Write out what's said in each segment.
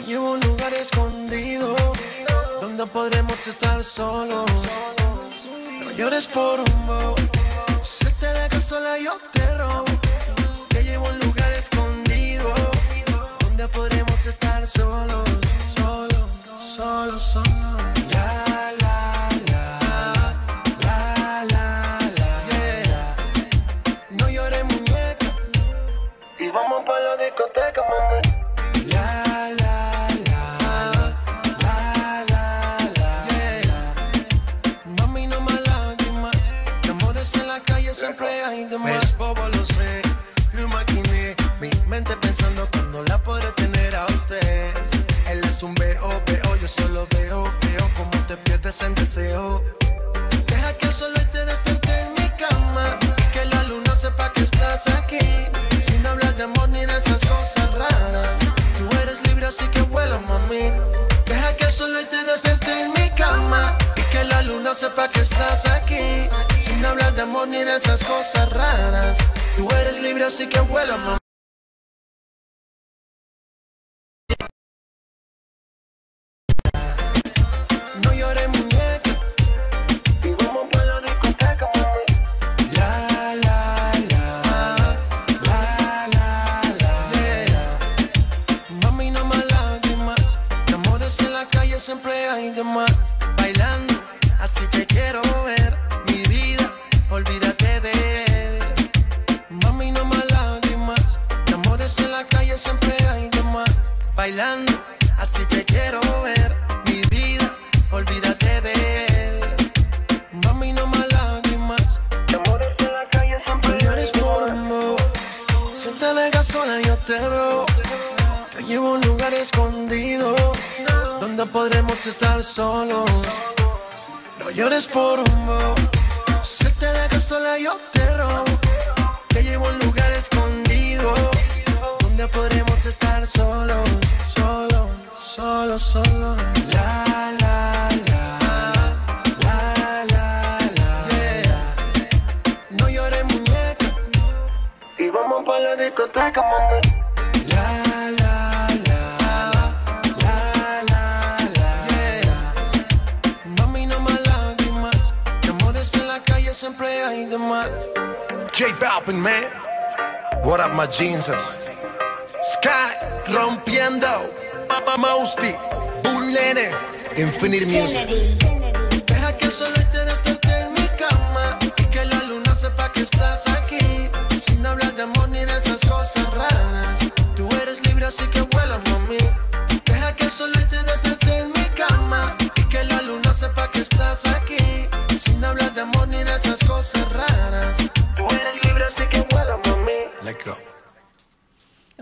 Te llevo a un lugar escondido donde podremos estar solos. No llores por un bobo. Si te dejas sola yo te robo. Te llevo a un lugar escondido donde podremos estar solos. Solo, solo, solo. La, la, la, la, la, la, yeah. No llores muñeca y vamos pa' la discoteca, mami. La, la, la, la, la, la, yeah. Mami, no más lágrimas. De amores en la calle siempre hay de más. Es bobo, lo sé, lo imaginé. Mi mente pensando cuando la podré tener a usted. Él es un veo, yo solo veo como te pierdes en deseo. Deja que el sol hoy te despierte en mi cama y que la luna sepa que estás aquí. Sin hablar de amor ni de esas cosas raras. Tú eres libre así que vuela, mami. Deja que el sol hoy te despierte en mi cama y que la luna sepa que estás aquí. Sin hablar de amor ni de esas cosas raras. Tú eres libre así que vuela, mami. No llores, muñeca, y vamos pa' la discoteca, mami. La, la, la, la, la, la, yeah. Mami, no más lágrimas. De amores en la calle siempre hay de más. Bailando, así te quiero ver. Mi vida, olvídate de él. Mami, no más lágrimas. De amores en la calle siempre hay de más. Bailando, así te quiero ver. Mi vida, olvídate de él. Mami, no más lágrimas. De amores en la calle siempre no llores por amor. Si te dejas sola yo te robo. Te llevo a un lugar escondido donde podremos estar solos. No llores por un bobo. Si te dejas sola yo te robo. Te llevo a un lugar escondido donde podremos estar solos. Solo, solo, solo. La, la, la, la, la, la, yeah. No llores, muñeca, y vamos pa' la discoteca, mami. La, la, la, la, la, la, yeah. Mami, no más lágrimas. De amores en la calle siempre hay de más. J Balvin, man. What up, my jeans? Sky rompiendo. Papa Mousty, Bullene, Infinite Music. Deja que el sol hoy te despierte en mi cama y que la luna sepa que estás aquí. Sin hablar de amor ni de esas cosas raras. Tú eres libre así que vuela, mami. Deja que el sol hoy te despierte en mi cama y que la luna sepa que estás aquí. Sin hablar de amor ni de esas cosas raras. Tú eres libre así que vuela, mami. Let's go.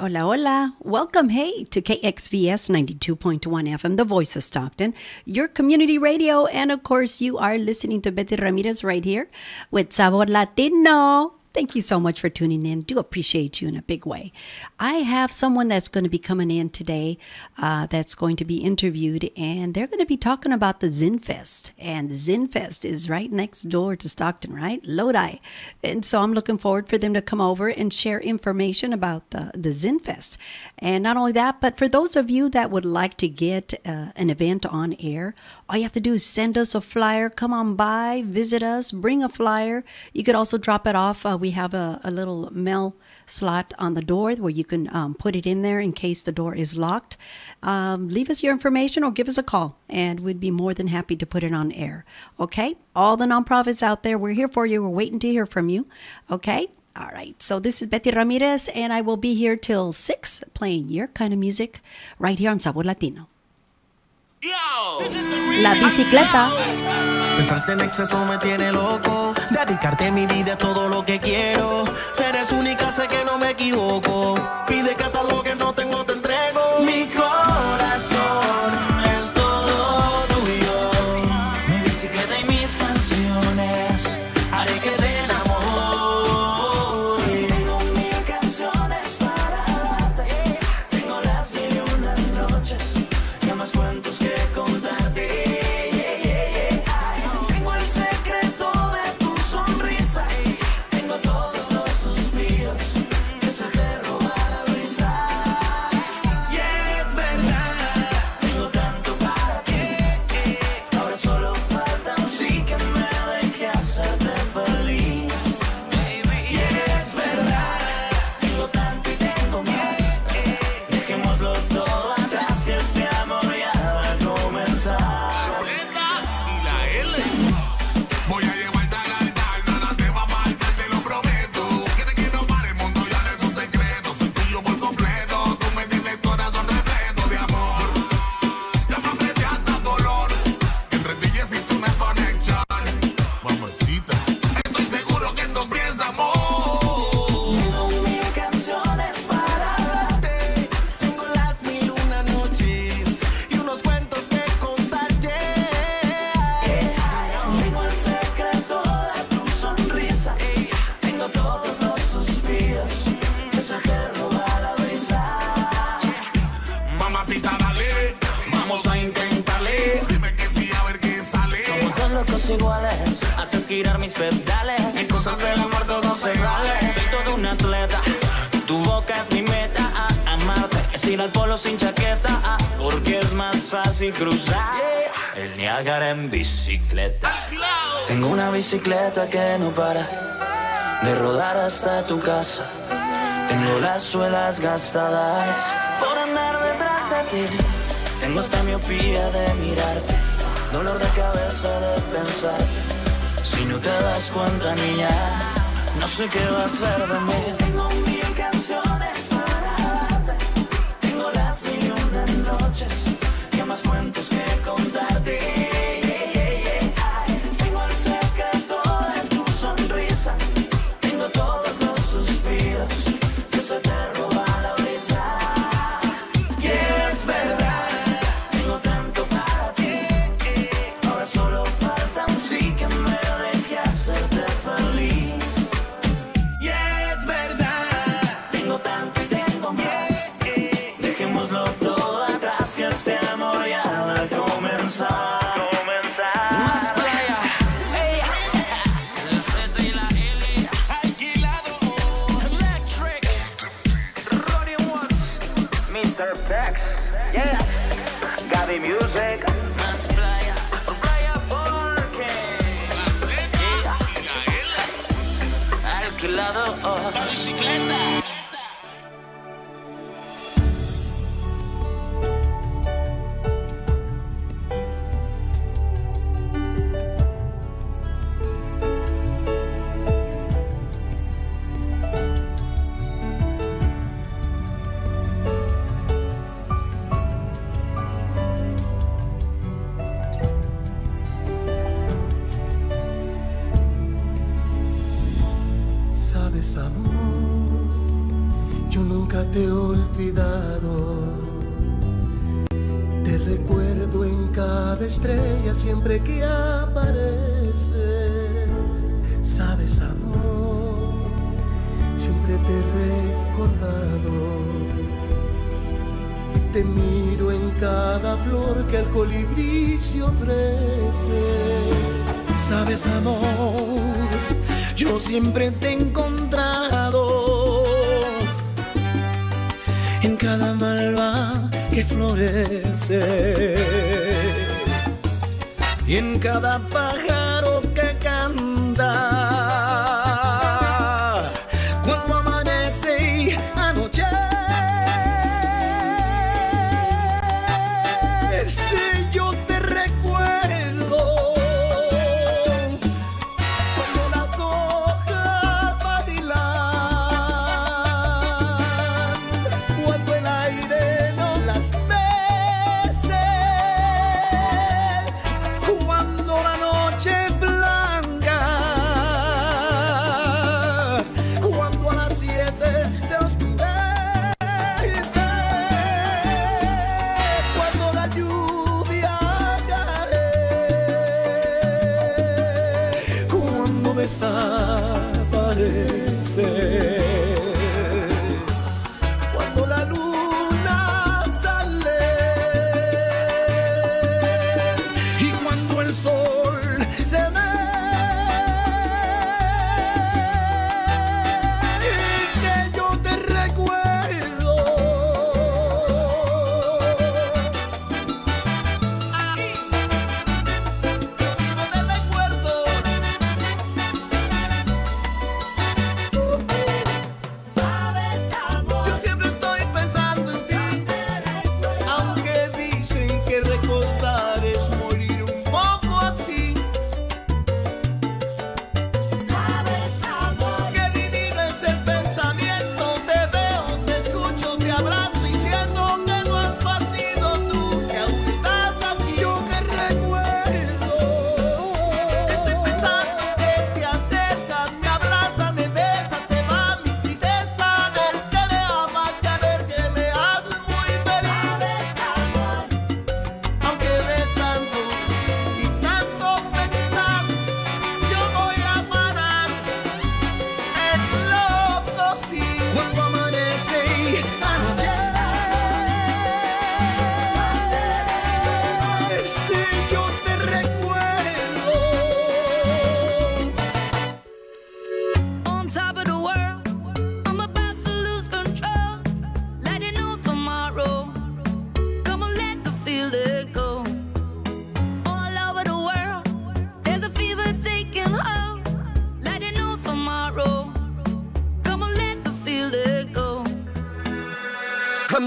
Hola, hola. Welcome, hey, to KXVS 92.1 FM, the voice of Stockton, your community radio. And of course, you are listening to Betty Ramirez right here with Sabor Latino. Thank you so much for tuning in. Do appreciate you in a big way. I have someone that's going to be coming in today that's going to be interviewed, and they're going to be talking about the ZinFest. And the ZinFest is right next door to Stockton, right? Lodi. And so I'm looking forward for them to come over and share information about the ZinFest. And not only that, but for those of you that would like to get an event on air, all you have to do is send us a flyer. Come on by, visit us, bring a flyer. You could also drop it off. We have a little mail slot on the door where you can put it in there in case the door is locked. Leave us your information or give us a call, and we'd be more than happy to put it on air. Okay? All the nonprofits out there, we're here for you. We're waiting to hear from you. Okay? All right. So this is Betty Ramirez, and I will be here till 6 playing your kind of music right here on Sabor Latino. Yo. La bicicleta. Pensarte en exceso me tiene loco. Dedicarte mi vida es todo lo que quiero. Eres única, sé que no me equivoco. Pide que hasta lo que no tengo te entrego. Mi corazón es todo tuyo. Mi bicicleta y mis canciones haré que te enamore. Tengo 1000 canciones para darte. Tengo las 1001 noches. Y más cuentos que contarte. Tengo el secreto de tu sonrisa. Tengo todos los suspiros que se te roba la brisa. mamacita, dale. Vamos a intentarle. Dime que sí, a ver qué sale. Somos dos locos iguales, haces girar mis pedales. En cosas del amor todo se vale. Soy todo un atleta, tu boca es mi meta. Amarte es ir al polo sin chaqueta, porque es más fácil cruzar el Niágara en bicicleta. Tengo una bicicleta que no para de rodar hasta tu casa. Tengo las suelas gastadas por andar detrás de ti. Tengo esta miopía de mirarte, dolor de cabeza de pensarte. Si no te das cuenta, niña, no sé qué va a ser de mí. Tengo 1000 canciones para darte. Tengo las 1001 noches y más cuentos que contarte. Tengo el secreto de tu sonrisa. Tengo todos los suspiros que se te roba la brisa. Y es verdad, tengo tanto para ti. Ahora solo falta un sí que me deje hacerte feliz. Y es verdad. Tengo tanto y tengo más. Dejémoslo todo atrás, que este amor ya va a comenzar. Más playa, la Z y la L. Alquilado. Electric, Ronnie Watts, Mr. Pex, yeah, Gaby Music. Más playa, playa porque La Z y la L. alquilado. Bicicleta. Sabes, amor, yo nunca te he olvidado. Te recuerdo en cada estrella siempre que aparece. Sabes, amor, siempre te he recordado. Y te miro en cada flor que el colibrí se ofrece. Sabes, amor, yo siempre te he encontrado en cada malva que florece y en cada pájaro que canta cuando amanece y anochece. Yo te recuerdo Cuando las hojas bailan, cuando el aire no las mece, cuando la noche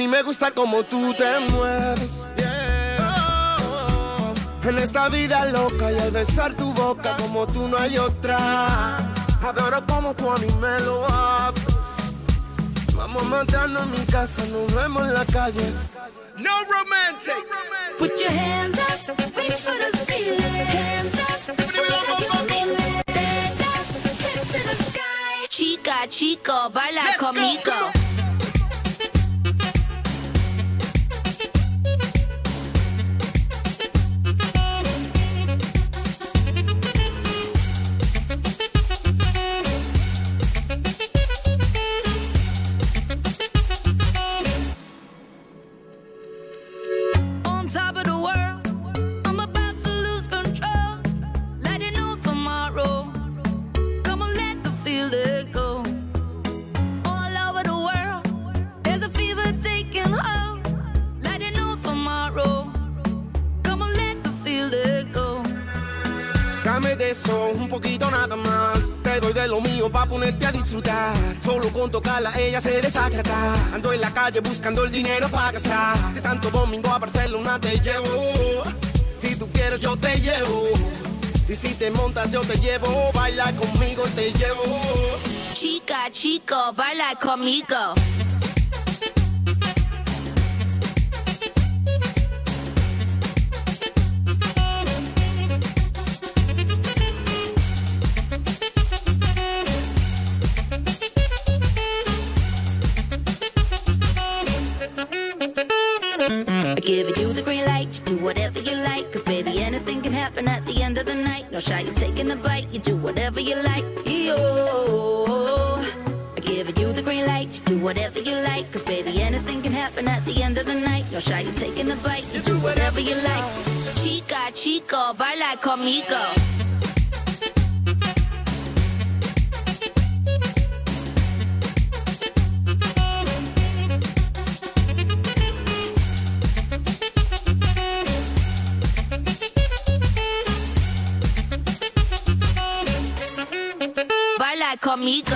mí me gusta como tú te mueves. En esta vida loca y al besar tu boca como tú no hay otra. Adoro como tú a mí me lo haces. Vamos a matarnos en mi casa, nos vemos en la calle. No romantic. Put your hands up, reach for the ceiling. Hands up, stand up, head to the sky. Chica, chico, baila conmigo. Dame de eso, un poquito nada más. Te doy de lo mío pa' ponerte a disfrutar. Solo con tocarla ella se desacata. Ando en la calle buscando el dinero pa' gastar. De Santo Domingo a Barcelona te llevo. Si tú quieres yo te llevo. Y si te montas yo te llevo. Baila conmigo te llevo. Chica, chico, baila conmigo. I give you the green light, you do whatever you like. Cause baby, anything can happen at the end of the night. No shy, you taking a bite, you do whatever you like. Yo, I give you the green light, you do whatever you like. Cause baby, anything can happen at the end of the night. No shy, you taking a bite, you do whatever you like. Chica, chico, baila conmigo. Conmigo.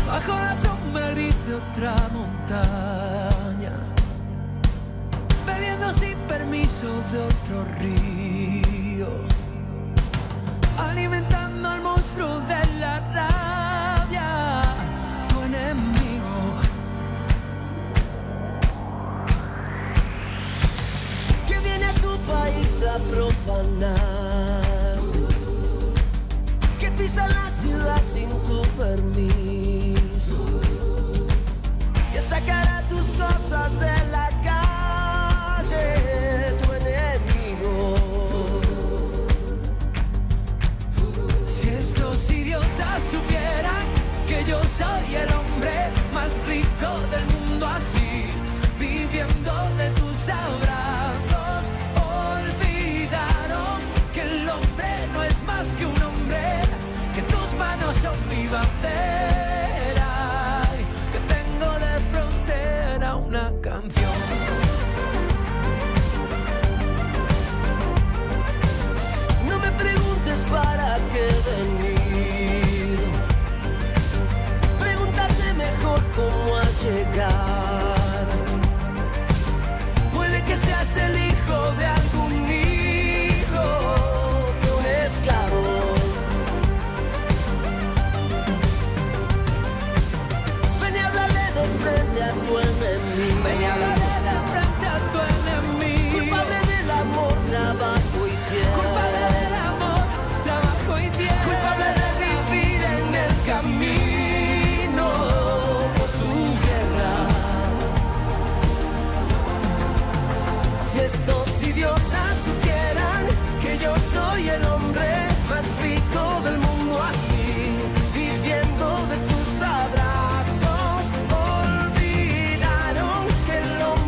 Bajo la sombra gris de otra montaña, bebiendo sin permiso de otro río, alimentando al monstruo de la rabia, tu enemigo. Que viene a tu país a profanar, que pisa la ciudad sin tu permiso, que sacará tus cosas de la calle, tu enemigo. Los idiotas supieran que yo soy el hombre más rico del mundo, así, viviendo de tus abrazos. Olvidaron que el hombre no es más que un hombre, que tus manos son mi bandera, que tengo de frontera una canción. No me preguntes para qué venir, cómo has llegado. Puede que seas el hijo de algún hijo de un esclavo. Ven y háblale de frente a tu enemigo. Ven y háblale de frente a tu enemigo. Culpable del amor, trabajo y tierra. Culpable del amor, trabajo y tierra. Culpable de vivir en el camino. Si estos idiotas supieran que yo soy el hombre más rico del mundo, así, viviendo de tus abrazos, olvidaron que el hombre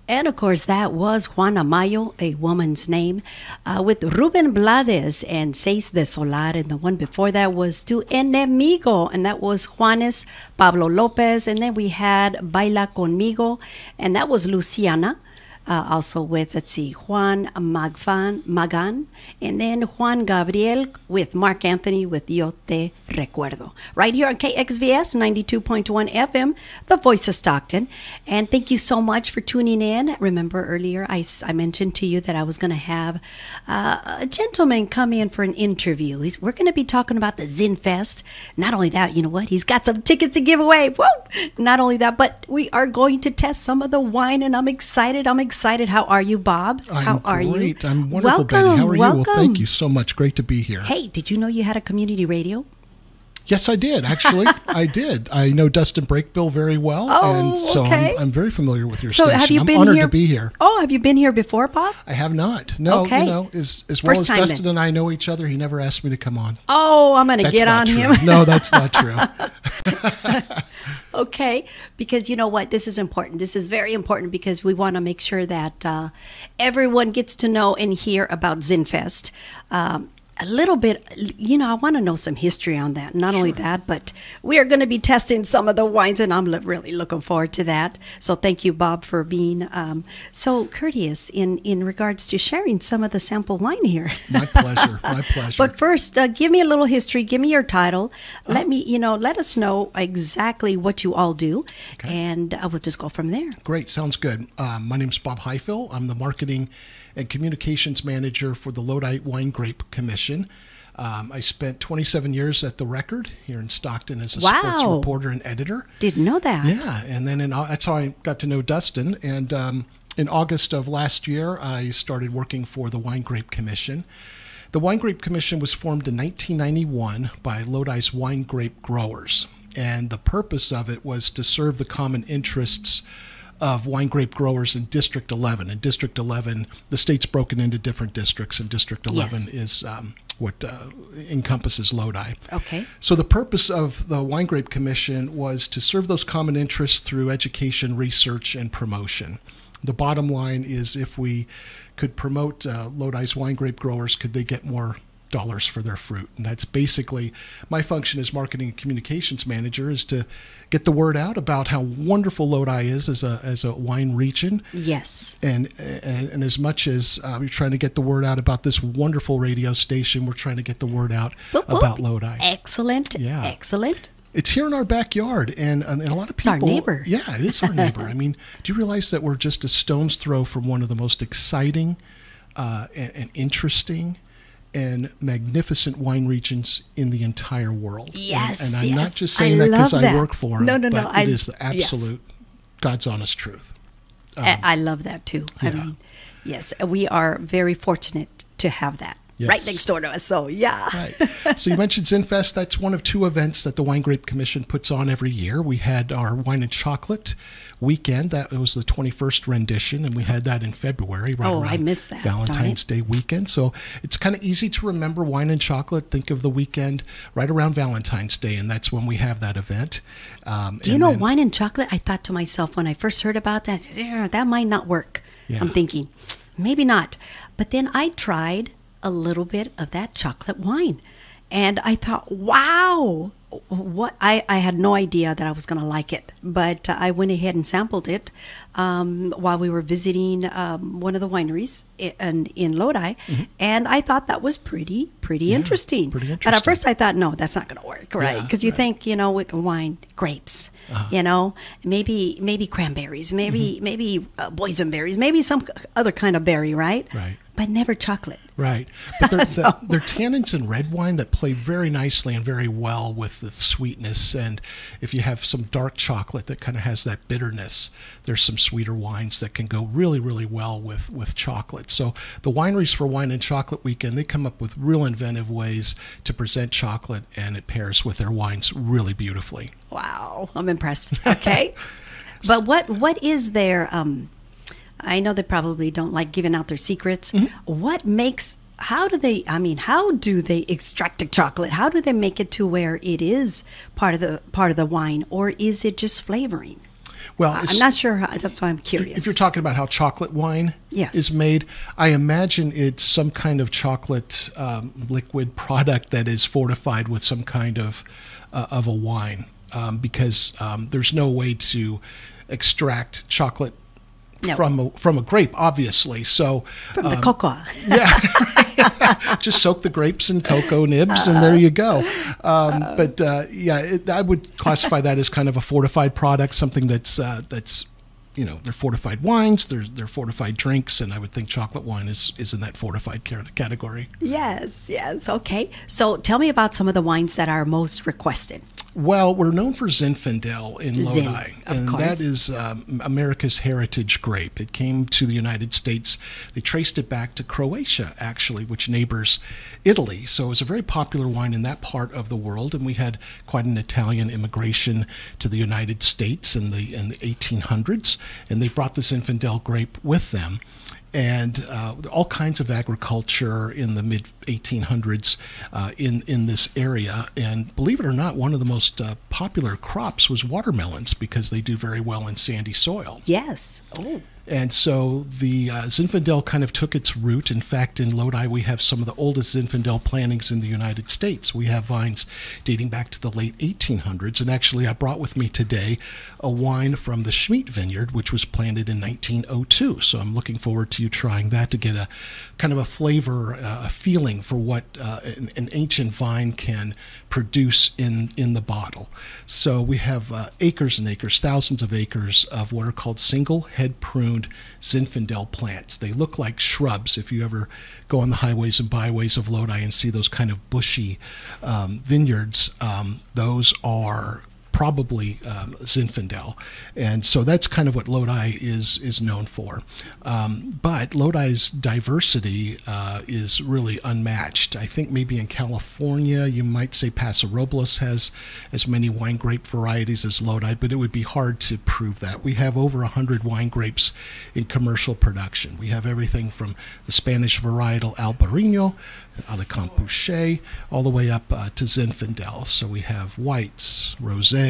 And of course, that was Juana Mayo, a woman's name, with Ruben Blades and Seis de Solar. And the one before that was Tu Enemigo, and that was Juanes Pablo Lopez. And then we had Baila Conmigo, and that was Luciana. Also with, let's see, Juan Magan, and then Juan Gabriel with Mark Anthony with Yo Te Recuerdo. Right here on KXVS 92.1 FM, the voice of Stockton. And thank you so much for tuning in. Remember earlier I mentioned to you that I was going to have a gentleman come in for an interview. We're going to be talking about the ZinFest. Not only that, you know what? He's got some tickets to give away. Woo! Not only that, but we are going to test some of the wine, and I'm excited. How are you, Bob? How are you? I'm wonderful, welcome, Betty. How are welcome. you? Well, thank you so much. Great to be here. Hey, did you know you had a community radio? Yes, I did, actually. I did. I know Dustin Brakebill very well, and so okay. I'm very familiar with your So station. have you been I'm honored here? to be here. Oh, have you been here before, Bob? I have not. No, Okay. you know, as well First as time Dustin then. and I know each other, he never asked me to come on. Oh, I'm going to That's get not on true. him. No, that's not true. Okay, because you know what? This is important. This is very important because we want to make sure that everyone gets to know and hear about ZinFest. A little bit, you know, I want to know some history on that. Not only that, but we are going to be testing some of the wines, and I'm really looking forward to that. So thank you, Bob, for being so courteous in regards to sharing some of the sample wine here. My pleasure. My pleasure. But first, give me a little history. Give me your title. Let us know exactly what you all do, and we'll just go from there. Great. Sounds good. My name's Bob Highfill. I'm the marketing and communications manager for the Lodi Wine Grape Commission. I spent 27 years at The Record here in Stockton as a sports reporter and editor. Didn't know that. Yeah, and then that's how I got to know Dustin. And in August of last year, I started working for the Wine Grape Commission. The Wine Grape Commission was formed in 1991 by Lodi's wine grape growers. And the purpose of it was to serve the common interests of wine grape growers in District 11. In District 11, the state's broken into different districts, and District 11 is what encompasses Lodi. Okay. So the purpose of the Wine Grape Commission was to serve those common interests through education, research, and promotion. The bottom line is, if we could promote Lodi's wine grape growers, could they get more dollars for their fruit? And that's basically my function as marketing and communications manager, is to get the word out about how wonderful Lodi is as a wine region. Yes. And as much as we're trying to get the word out about this wonderful radio station, we're trying to get the word out about Lodi. Excellent. Yeah. Excellent. It's here in our backyard, and a lot of people. It's our neighbor. Yeah, it is our neighbor. I mean, do you realize that we're just a stone's throw from one of the most exciting and interesting and magnificent wine regions in in the entire world? Yes, and I'm not just saying that because I work for them. No. But it is the absolute God's honest truth. I love that too. Yeah. I mean, yes, we are very fortunate to have that. Yes. Right next door to us. So, yeah. Right. So you mentioned ZinFest. That's one of two events that the Wine Grape Commission puts on every year. We had our Wine and Chocolate weekend. That was the 21st rendition, and we had that in February, right around I missed that. Valentine's Day weekend. So it's kind of easy to remember Wine and Chocolate. Think of the weekend right around Valentine's Day, and that's when we have that event. Do you know Wine and Chocolate? I thought to myself when I first heard about that, that might not work. Yeah. I'm thinking, maybe not. But then I tried a little bit of that chocolate wine, and I thought, wow, what I had no idea that I was going to like it, but I went ahead and sampled it while we were visiting one of the wineries in Lodi, and I thought that was pretty interesting. Pretty interesting. But at first I thought, no, that's not going to work, right? Because you think, with wine, grapes, maybe cranberries, maybe boysenberries, maybe some other kind of berry, right? Right. But never chocolate. Right. But they're tannins in red wine that play very nicely and very well with the sweetness. And if you have some dark chocolate that kind of has that bitterness, there's some sweeter wines that can go really, really well with chocolate. So the wineries for Wine and Chocolate Weekend, they come up with real inventive ways to present chocolate, and it pairs with their wines really beautifully. Wow. I'm impressed. Okay. But what is their... I know they probably don't like giving out their secrets. Mm-hmm. How do they extract the chocolate? How do they make it to where it is part of the wine, or is it just flavoring? Well, I'm not sure. That's why I'm curious. If you're talking about how chocolate wine Yes. is made, I imagine it's some kind of chocolate liquid product that is fortified with some kind of a wine, because there's no way to extract chocolate No. from a grape, obviously. So From the cocoa. just soak the grapes in cocoa nibs, and there you go. I would classify that as kind of a fortified product, something that's they're fortified wines, they're fortified drinks, and I would think chocolate wine is in that fortified category. Yes. Okay. So tell me about some of the wines that are most requested. Well, we're known for Zinfandel in Zin, Lodi, of and course. that is America's heritage grape. It came to the United States. They traced it back to Croatia, actually, which neighbors Italy. So it was a very popular wine in that part of the world, and we had quite an Italian immigration to the United States in the 1800s, and they brought the Zinfandel grape with them. And all kinds of agriculture in the mid-1800s in this area. And believe it or not, one of the most popular crops was watermelons, because they do very well in sandy soil. Yes. Oh. And so the Zinfandel kind of took its root. In fact, in Lodi, we have some of the oldest Zinfandel plantings in the United States. We have vines dating back to the late 1800s. And actually, I brought with me today a wine from the Schmidt Vineyard, which was planted in 1902. So I'm looking forward to you trying that to get a kind of a flavor, a feeling for what an ancient vine can produce in the bottle. So we have acres and acres, thousands of acres of what are called single head pruned Zinfandel plants. They look like shrubs. If you ever go on the highways and byways of Lodi and see those kind of bushy vineyards, those are probably Zinfandel. And so that's kind of what Lodi is known for. But Lodi's diversity is really unmatched. I think maybe in California, you might say Paso Robles has as many wine grape varieties as Lodi, but it would be hard to prove that. We have over 100 wine grapes in commercial production. We have everything from the Spanish varietal Albarino, Alicante Boucher, all the way up to Zinfandel. So we have whites, rosés,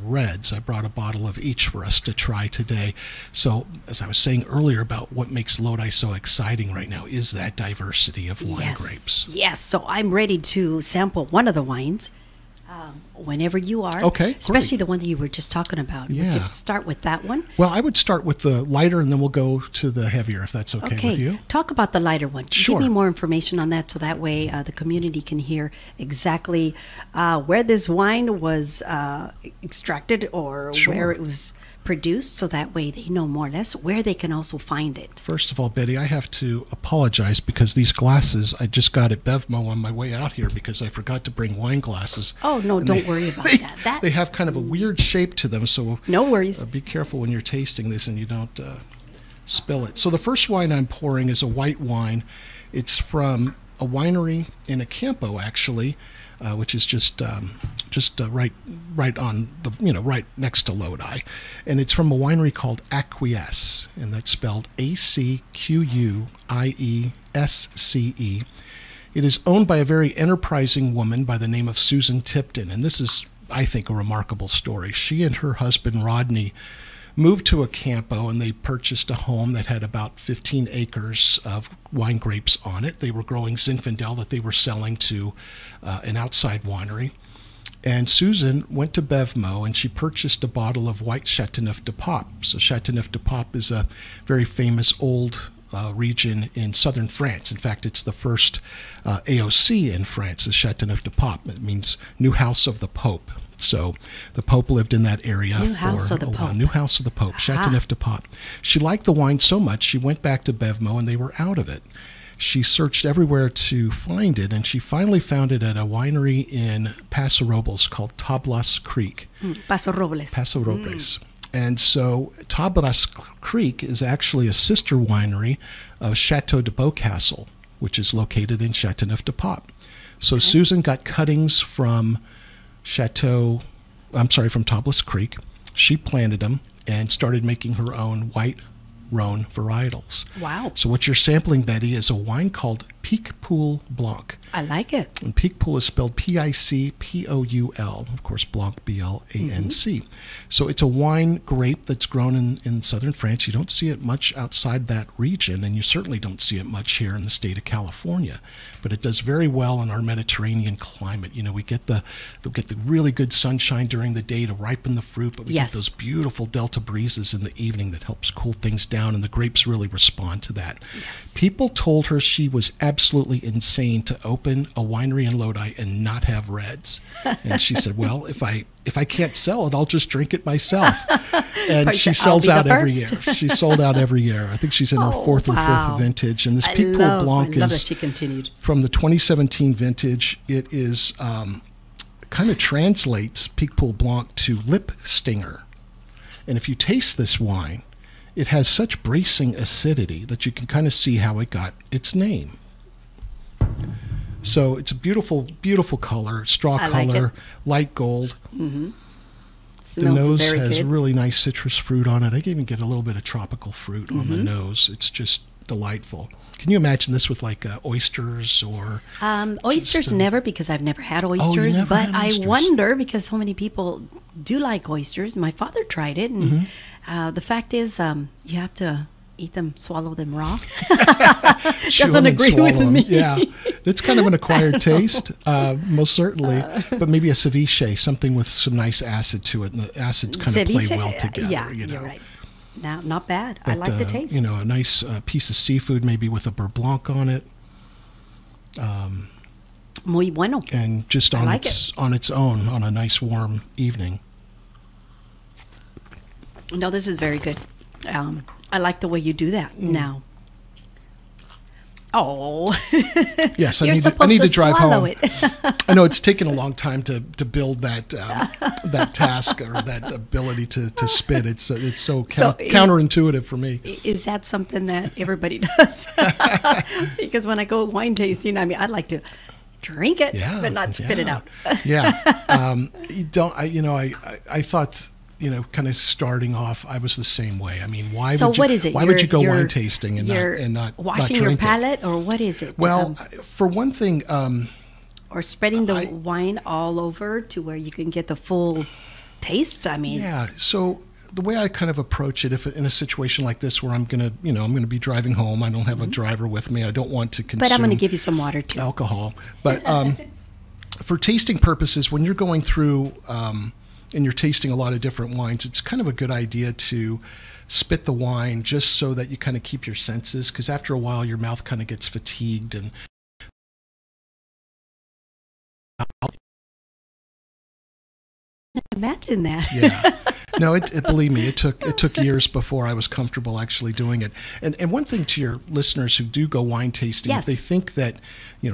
reds. I brought a bottle of each for us to try today. So as I was saying earlier about what makes Lodi so exciting right now is that diversity of wine grapes. Yes. So I'm ready to sample one of the wines. Whenever you are. Okay, especially great. the one that you were just talking about. Yeah. We could start with that one. Well, I would start with the lighter, and then we'll go to the heavier, if that's okay with you. Talk about the lighter one. Sure. Give me more information on that, so that way the community can hear exactly where this wine was extracted, or Sure. where it was produced, so that way they know more or less where they can also find it. First of all, Betty, I have to apologize because these glasses I just got at Bevmo on my way out here because I forgot to bring wine glasses. Oh, no, And don't worry about that. They have kind of a weird shape to them, so No worries. be careful when you're tasting this and you don't spill it. So the first wine I'm pouring is a white wine. It's from a winery in Acampo, actually, which is just right on the right next to Lodi, and it's from a winery called Acquiesce, and that's spelled ACQUIESCE. It is owned by a very enterprising woman by the name of Susan Tipton, and this is, I think, a remarkable story. She and her husband Rodney moved to Acampo, and they purchased a home that had about 15 acres of wine grapes on it. They were growing Zinfandel that they were selling to an outside winery. And Susan went to Bevmo, and she purchased a bottle of white Châteauneuf-du-Pape. So Châteauneuf-du-Pape is a very famous old region in southern France. In fact, it's the first AOC in France, is Châteauneuf-du-Pape. It means New House of the Pope. So the Pope lived in that area New for House of the a while. Pope. New House of the Pope, Châteauneuf-du-Pape. She liked the wine so much, she went back to Bevmo, and they were out of it. She searched everywhere to find it, and she finally found it at a winery in Paso Robles called Tablas Creek. Paso Robles. Paso Robles. And so Tablas Creek is actually a sister winery of Chateau de Beaucastel, which is located in Châteauneuf-du-Pape. So Susan got cuttings from Tablas Creek. She planted them and started making her own white Rhone varietals. Wow. So what you're sampling, Betty, is a wine called Picpoul Blanc. I like it. And Picpoul is spelled Picpoul, of course, Blanc, Blanc. So it's a wine grape that's grown in southern France. You don't see it much outside that region, and you certainly don't see it much here in the state of California. But it does very well in our Mediterranean climate. You know, we get the really good sunshine during the day to ripen the fruit, but we get those beautiful delta breezes in the evening that helps cool things down, and the grapes really respond to that. Yes. People told her she was absolutely insane to open a winery in Lodi and not have reds. And she said, well, if I can't sell it, I'll just drink it myself. And she sells out every year. She sold out every year. I think she's in her fourth or fifth vintage. And this Picpoul Blanc love that is she continued. from the 2017 vintage. It is kind of translates Picpoul Blanc to lip stinger. And if you taste this wine, it has such bracing acidity that you can kind of see how it got its name. So it's a beautiful, beautiful color, straw color, light gold. The nose has really nice citrus fruit on it. I can even get a little bit of tropical fruit on the nose. It's just delightful. Can you imagine this with like oysters or? Oysters never, because I've never had oysters. But I wonder, because so many people do like oysters. My father tried it, and the fact is, you have to eat them, swallow them raw. Doesn't agree with me. Yeah, it's kind of an acquired taste, most certainly. But maybe a ceviche, something with some nice acid to it, and the acids kind of play well together. Yeah, you know? You're right. Now, not bad. But, I like the taste. You know, a nice piece of seafood, maybe with a beurre blanc on it. Muy bueno. And just on its own, on a nice warm evening. No, this is very good. I like the way you do that now. Oh, yes, I need to drive home. I know it's taken a long time to build that that task or that ability to spit. It's so counterintuitive for me. Is that something that everybody does? Because when I go wine tasting, I mean, I'd like to drink it, but not spit it out. You don't. I thought. You know, kind of starting off, I was the same way. I mean, why would you go wine tasting and not washing drink your palate, or what is it? Well, for one thing, or spreading the wine all over to where you can get the full taste. I mean, So the way I kind of approach it, if in a situation like this where I'm gonna be driving home, I don't have a driver with me, I don't want to consume. But I'm going to give you some water too. Alcohol, but for tasting purposes, when you're going through. And you're tasting a lot of different wines, it's kind of a good idea to spit the wine just so that you kind of keep your senses, because after a while your mouth kind of gets fatigued. And imagine that. No, believe me, it took years before I was comfortable actually doing it. And one thing to your listeners who do go wine tasting, if they think that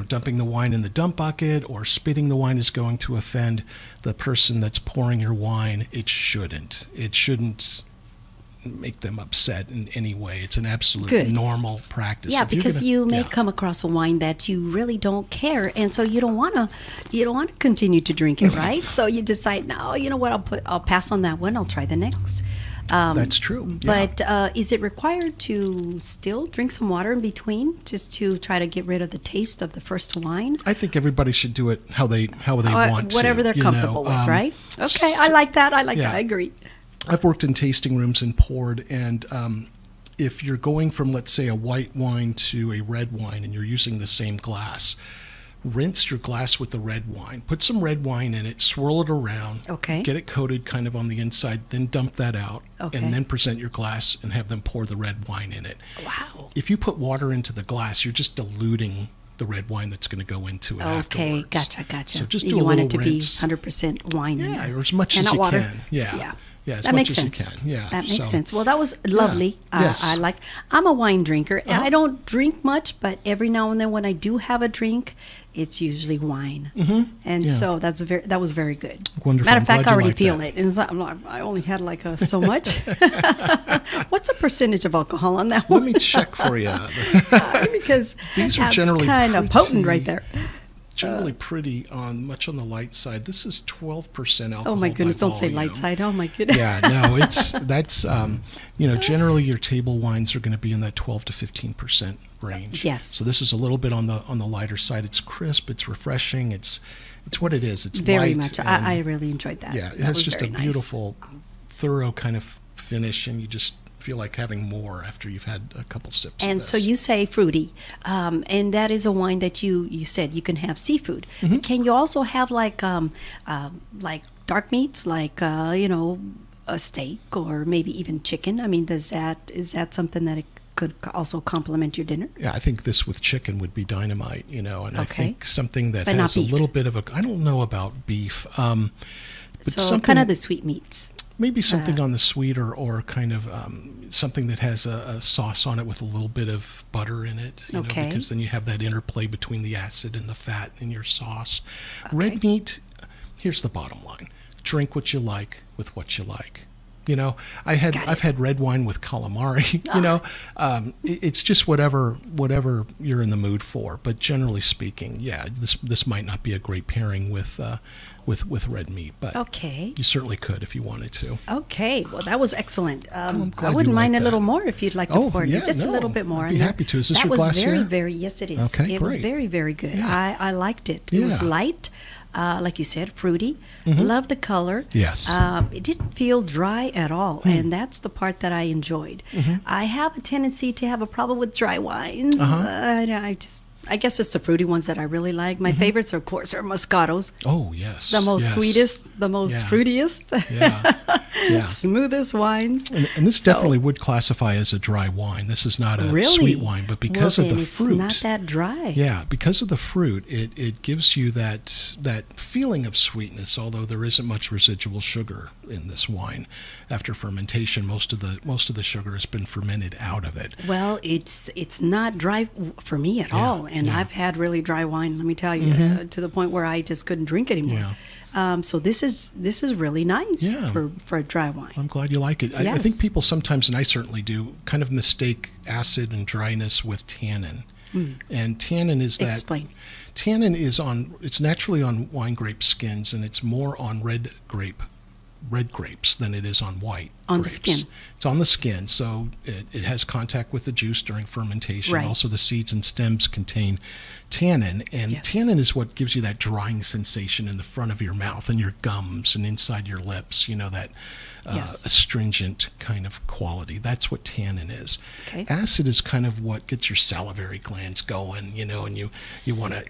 dumping the wine in the dump bucket or spitting the wine is going to offend the person that's pouring your wine, it shouldn't. It shouldn't make them upset in any way. It's an absolute normal practice. Yeah, because you may come across a wine that you really don't care, and so you don't want to continue to drink it, right? So you decide, no, you know what? I'll pass on that one. I'll try the next. That's true. But is it required to still drink some water in between, just to try to get rid of the taste of the first wine? I think everybody should do it how they want to. Whatever they're comfortable with, right? Okay, I like that. I like that. I agree. I've worked in tasting rooms and poured, and if you're going from, let's say, a white wine to a red wine and you're using the same glass, rinse your glass with the red wine. Put some red wine in it, swirl it around, get it coated kind of on the inside, then dump that out, and then present your glass and have them pour the red wine in it. Wow. If you put water into the glass, you're just diluting the red wine that's going to go into it afterwards. Gotcha. So just do you a want little it to rinse. be 100% wine in there. Or as much as you can. Yeah, as that much makes as sense. you can. Yeah, that makes sense. Well, that was lovely. Yes. I'm a wine drinker, and I don't drink much, but every now and then when I do have a drink, it's usually wine. And so that was very good. Wonderful. Matter of fact, I already feel that. it. And I'm like, I only had so much. What's the percentage of alcohol on that one? Let me check for you. Because these are generally kind of potent right there. generally pretty much on the light side. This is 12% alcohol. Oh my goodness! by Don't say volume. light side. Oh my goodness. Yeah, no, that's generally your table wines are going to be in that 12 to 15% range. Yes. So this is a little bit on the lighter side. It's crisp. It's refreshing. It's what it is. It's Very light, much. and I really enjoyed that. Yeah, it That has was just a very nice. beautiful, thorough kind of finish, and you just feel like having more after you've had a couple sips. And of so this. you say fruity, and that is a wine that you said you can have seafood. Mm-hmm. But can you also have like dark meats, like a steak or maybe even chicken? I mean, is that something that it could also complement your dinner? Yeah, I think this with chicken would be dynamite, and I Okay. think something that But not has a beef. little bit of I don't know about beef, but So something, kind of the sweet meats. maybe something on the sweeter or kind of something that has a sauce on it with a little bit of butter in it, Okay. because then you have that interplay between the acid and the fat in your sauce. Red meat, here's the bottom line. Drink what you like with what you like. I've had red wine with calamari. It's just whatever you're in the mood for. But generally speaking, yeah, this might not be a great pairing with red meat, but Okay. you certainly could if you wanted to. Okay. Well, that was excellent. I'm glad I you wouldn't mind liked a little that. more if you'd like to Oh, pour it. yeah, Just a no, little bit more. I'd be in there. happy to. Is this that your was glass very, here? very, yes, it is. Okay, it was great. very, very good. Yeah. I liked it. It was Yeah. light, like you said, fruity. Love the color. Yes. It didn't feel dry at all, and that's the part that I enjoyed. I have a tendency to have a problem with dry wines. I guess it's the fruity ones that I really like. My favorites, of course, are Moscatos. Oh, yes. The most yes. sweetest, the most Yeah. fruitiest, Yeah. smoothest wines. And this definitely would classify as a dry wine. This is not a Really? sweet wine, but because Well, of the then fruit. it's not that dry. Yeah, because of the fruit, it gives you that feeling of sweetness, although there isn't much residual sugar in this wine. After fermentation, most of the sugar has been fermented out of it. Well, it's not dry for me at all, and yeah. I've had really dry wine. Let me tell you, to the point where I just couldn't drink anymore. So this is really nice Yeah. for a dry wine. I'm glad you like it. I Yes. think people sometimes, and I certainly do, kind of mistake acid and dryness with tannin. And tannin is that. Explain. Tannin it's naturally on wine grape skins, and it's more on red grapes than it is on white On the grapes. skin. It's on the skin, so it has contact with the juice during fermentation. Right. Also, the seeds and stems contain tannin, and Yes. tannin is what gives you that drying sensation in the front of your mouth and your gums and inside your lips, that Yes. astringent kind of quality. That's what tannin is. Okay. Acid is kind of what gets your salivary glands going, and you want to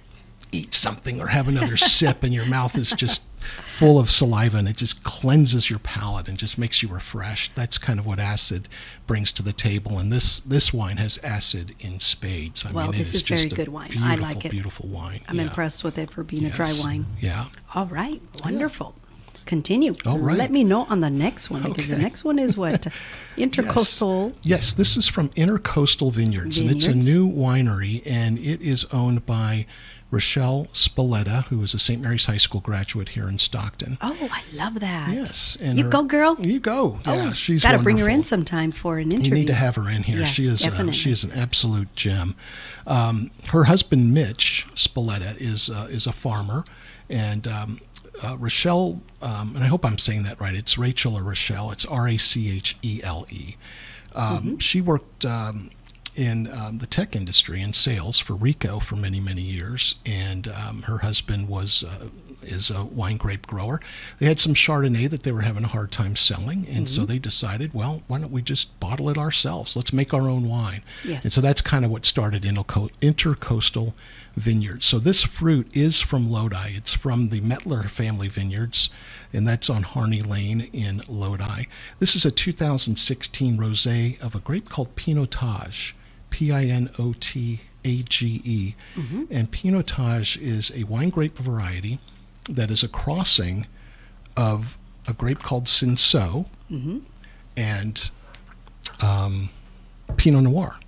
eat something or have another sip, and your mouth is just full of saliva, and it just cleanses your palate and just makes you refreshed. That's kind of what acid brings to the table, and this wine has acid in spades. I Well, mean, this it is just very a good wine. Beautiful, I like it. Beautiful wine. I'm Yeah. impressed with it for being a dry Yes. wine. Yeah. All right, wonderful. Continue. All right. Let me know on the next one, because the Okay. next one is what? Intercoastal. Yes, this is from Intercoastal Vineyards, and it's a Vineyards. new winery, and it is owned by Rochelle Spalletta, who is a St. Mary's High School graduate here in Stockton. Oh, I love that. Yes, and You go, girl. You go. Yeah, she's Got to bring her in wonderful. sometime for an interview. You need to have her in here. Yes, she is definitely. an absolute gem. Her husband Mitch Spalletta is a farmer, and Rochelle, and I hope I'm saying that right. It's Rachel or Rochelle. It's Rachele. She worked in the tech industry and sales for Rico for many, many years, and her husband is a wine grape grower. They had some Chardonnay that they were having a hard time selling, and so they decided, well, why don't we just bottle it ourselves? Let's make our own wine. Yes. And so that's kind of what started Intercoastal Vineyards. So this fruit is from Lodi. It's from the Mettler family vineyards, and that's on Harney Lane in Lodi. This is a 2016 rosé of a grape called Pinotage, Pinotage. And Pinotage is a wine grape variety that is a crossing of a grape called Cinsault and Pinot Noir.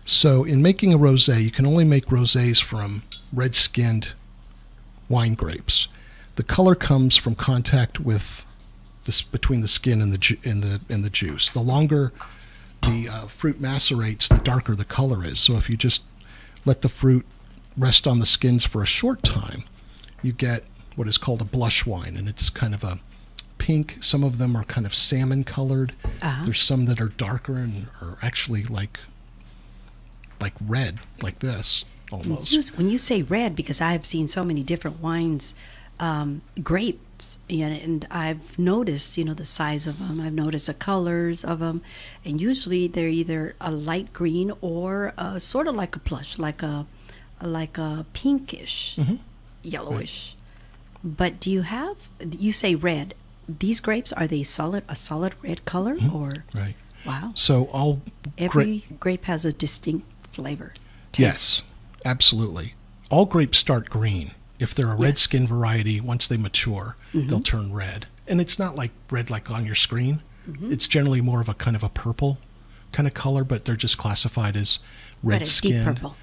So in making a rosé, you can only make rosés from red-skinned wine grapes. The color comes from contact with between the skin and the juice. The longer the fruit macerates, the darker the color is. So if you just let the fruit rest on the skins for a short time, you get what is called a blush wine, and it's kind of a pink. Some of them are kind of salmon colored. There's some that are darker and are actually like red, like this almost. When you say red, because I've seen so many different wines, grapes, and I've noticed, the size of them. I've noticed the colors of them, and usually they're either a light green or sort of like a plush, like a pinkish, yellowish. Right. But you say red. These grapes, are they a solid red color or? Right. Wow. So every grape has a distinct flavor. Taste. Yes, absolutely. All grapes start green. If they're a red skin variety, once they mature, they'll turn red. And it's not like red like on your screen. It's generally more of a kind of a purple kind of color, but they're just classified as red skinned. Deep purple.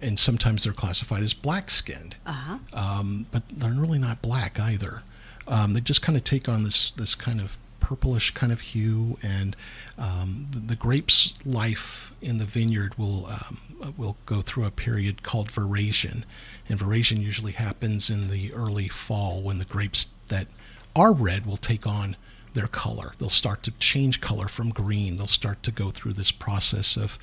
And sometimes they're classified as black skinned. But they're really not black either. They just kind of take on this kind of purplish kind of hue, and the grape's life in the vineyard will go through a period called veraison, and veraison usually happens in the early fall when the grapes that are red will take on their color. They'll start to change color from green. They'll start to go through this process of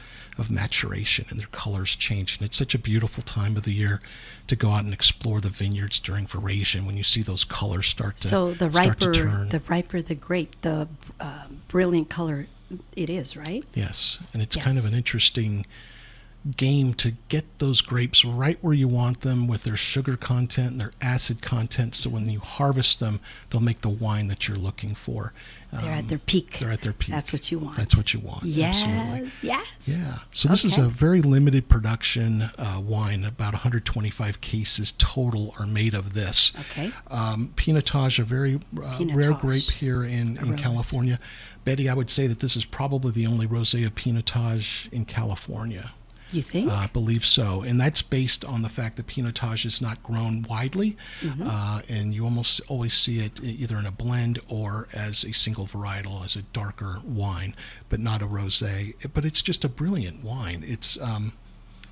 maturation, and their colors change. And it's such a beautiful time of the year to go out and explore the vineyards during veraison when you see those colors start to turn. The riper the grape, the brilliant color it is, right? Yes, and it's kind of an interesting game to get those grapes right where you want them with their sugar content and their acid content, so when you harvest them, they'll make the wine that you're looking for. They're at their peak. They're at their peak. That's what you want. That's what you want. Yes, absolutely. yes. Yeah. So this is a very limited production wine. About 125 cases total are made of this. Okay. Pinotage, a very rare grape here in California. Betty, I would say that this is probably the only rosé of Pinotage in California. You think? I believe so. And that's based on the fact that Pinotage is not grown widely, and you almost always see it either in a blend or as a single varietal, as a darker wine, but not a rosé. But it's just a brilliant wine. It's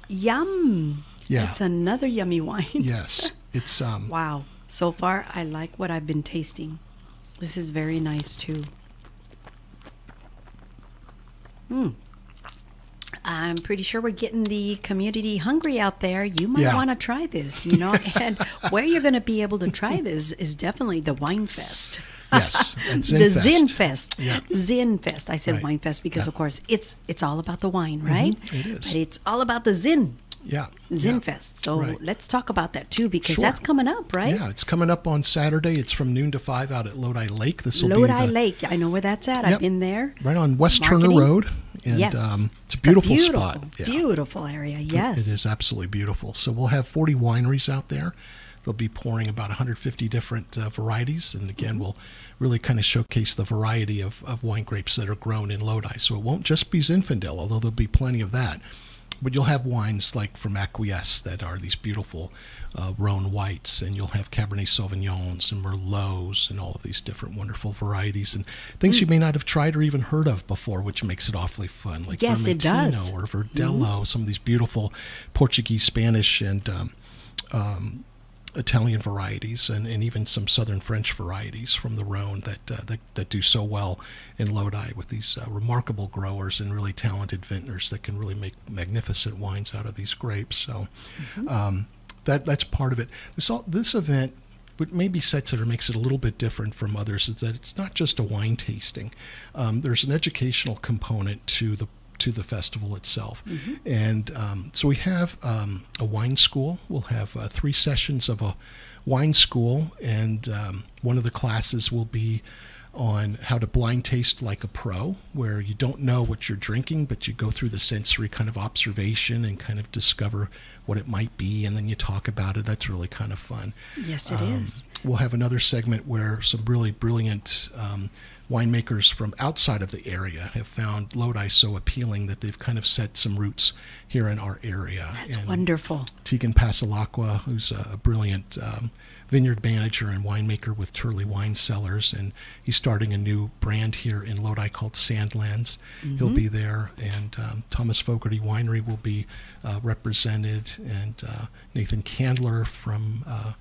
yum. Yeah. It's another yummy wine. Yes. It's wow. So far, I like what I've been tasting. This is very nice too. I'm pretty sure we're getting the community hungry out there. You might want to try this, and where you're going to be able to try this is definitely the Wine Fest. Yes, and the ZinFest. Yeah. ZinFest. I said Wine Fest because, of course, it's all about the wine, right? It is. But it's all about the Zin. Yeah. ZinFest. So let's talk about that too, because that's coming up, right? Yeah, it's coming up on Saturday. It's from noon to 5 out at Lodi Lake. This will Lodi Lake. I know where that's at. I've been there. Right on West Turner Road. And it's a beautiful spot. Yeah. Beautiful area, yes. It is absolutely beautiful. So we'll have 40 wineries out there. They'll be pouring about 150 different varieties. And again, we'll really kind of showcase the variety of wine grapes that are grown in Lodi. So it won't just be Zinfandel, although there'll be plenty of that. But you'll have wines like from KXVS that are these beautiful Rhone whites, and you'll have Cabernet Sauvignons and Merlots and all of these different wonderful varieties and things you may not have tried or even heard of before, which makes it awfully fun, like Vermentino or Verdelho, some of these beautiful Portuguese, Spanish, and Italian varieties, and even some southern French varieties from the Rhone that do so well in Lodi with these remarkable growers and really talented vintners that can really make magnificent wines out of these grapes. So that's part of it. This event, what maybe sets it or makes it a little bit different from others, is that it's not just a wine tasting. There's an educational component to the festival itself. And so we have a wine school. We'll have 3 sessions of a wine school, and one of the classes will be on how to blind taste like a pro, where you don't know what you're drinking, but you go through the sensory kind of observation and kind of discover what it might be, and then you talk about it. That's really kind of fun. Yes, it is. We'll have another segment where some really brilliant winemakers from outside of the area have found Lodi so appealing that they've kind of set some roots here in our area. That's and wonderful. Tegan Pasalacqua, who's a brilliant vineyard manager and winemaker with Turley Wine Cellars, and he's starting a new brand here in Lodi called Sandlands. He'll be there, and Thomas Fogarty Winery will be represented, and Nathan Candler from a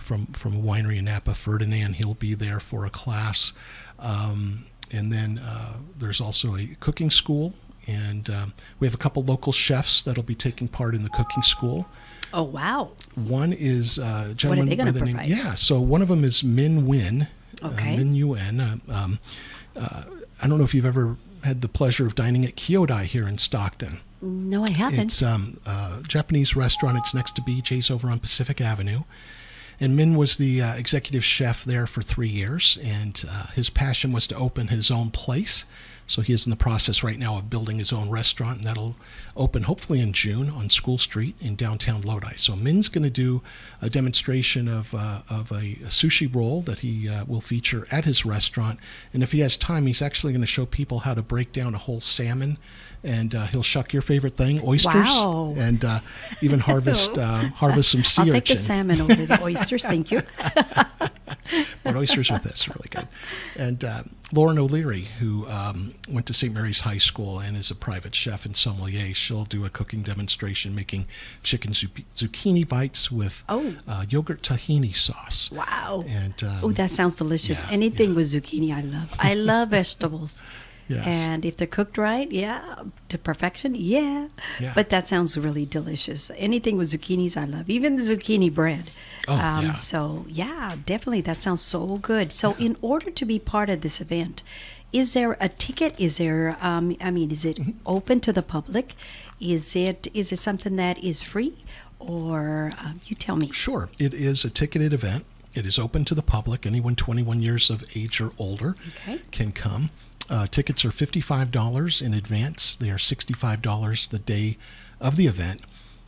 winery in Napa, Ferdinand, he'll be there for a class. And then there's also a cooking school, and we have a couple local chefs that'll be taking part in the cooking school. Oh, wow. One is a gentleman What are they going to by the name, provide? yeah, so one of them is Min Nguyen. Okay. Min Nguyen. I don't know if you've ever had the pleasure of dining at Kyodai here in Stockton. No, I haven't. It's a Japanese restaurant. It's next to BJ's over on Pacific Avenue. And Min was the executive chef there for 3 years, and his passion was to open his own place. So he is in the process right now of building his own restaurant, and that'll open hopefully in June on School Street in downtown Lodi. So Min's going to do a demonstration of a sushi roll that he will feature at his restaurant. And if he has time, he's actually going to show people how to break down a whole salmon, and he'll shuck your favorite thing, oysters, Wow. and even harvest some sea I'll urchin. take the salmon over the oysters. Thank you. But oysters with this, really good. And Lauren O'Leary, who went to St. Mary's High School and is a private chef and sommelier, she'll do a cooking demonstration making chicken zucchini bites with yogurt tahini sauce. Wow. And Oh, that sounds delicious. yeah, Anything with zucchini, I love. I love vegetables. Yes. And if they're cooked right, to perfection, Yeah. But that sounds really delicious. Anything with zucchinis, I love. Even the zucchini bread. Yeah. So, definitely. That sounds so good. So, in order to be part of this event, is there a ticket? Is there, is it open to the public? Is it something that is free? Or you tell me. Sure. It is a ticketed event. It is open to the public. Anyone 21 years of age or older can come. Tickets are $55 in advance. They are $65 the day of the event.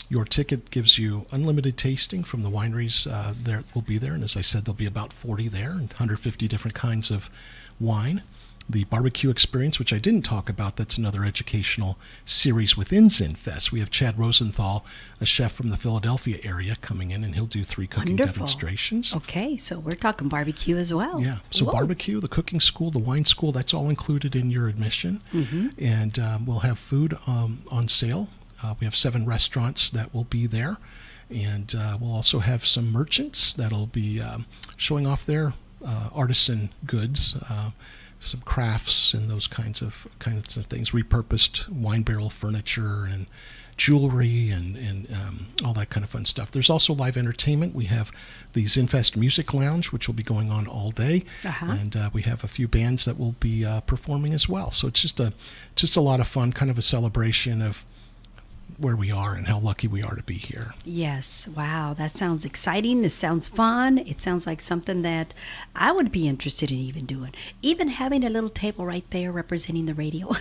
Your ticket gives you unlimited tasting from the wineries that will be there. And as I said, there'll be about 40 there and 150 different kinds of wine. The barbecue experience, which I didn't talk about, that's another educational series within ZinFest. We have Chad Rosenthal, a chef from the Philadelphia area, coming in, and he'll do 3 cooking demonstrations. Okay, so we're talking barbecue as well. Yeah, so Whoa. barbecue, the cooking school, the wine school, that's all included in your admission. And we'll have food on sale. We have 7 restaurants that will be there. And we'll also have some merchants that'll be showing off their artisan goods, some crafts and those kinds of things, repurposed wine barrel furniture and jewelry and all that kind of fun stuff. There's also live entertainment. We have the ZinFest Music Lounge, which will be going on all day, and we have a few bands that will be performing as well. So it's just a lot of fun, kind of a celebration of where we are and how lucky we are to be here. Yes. Wow. That sounds exciting. It sounds fun. It sounds like something that I would be interested in even doing. Even having a little table right there representing the radio,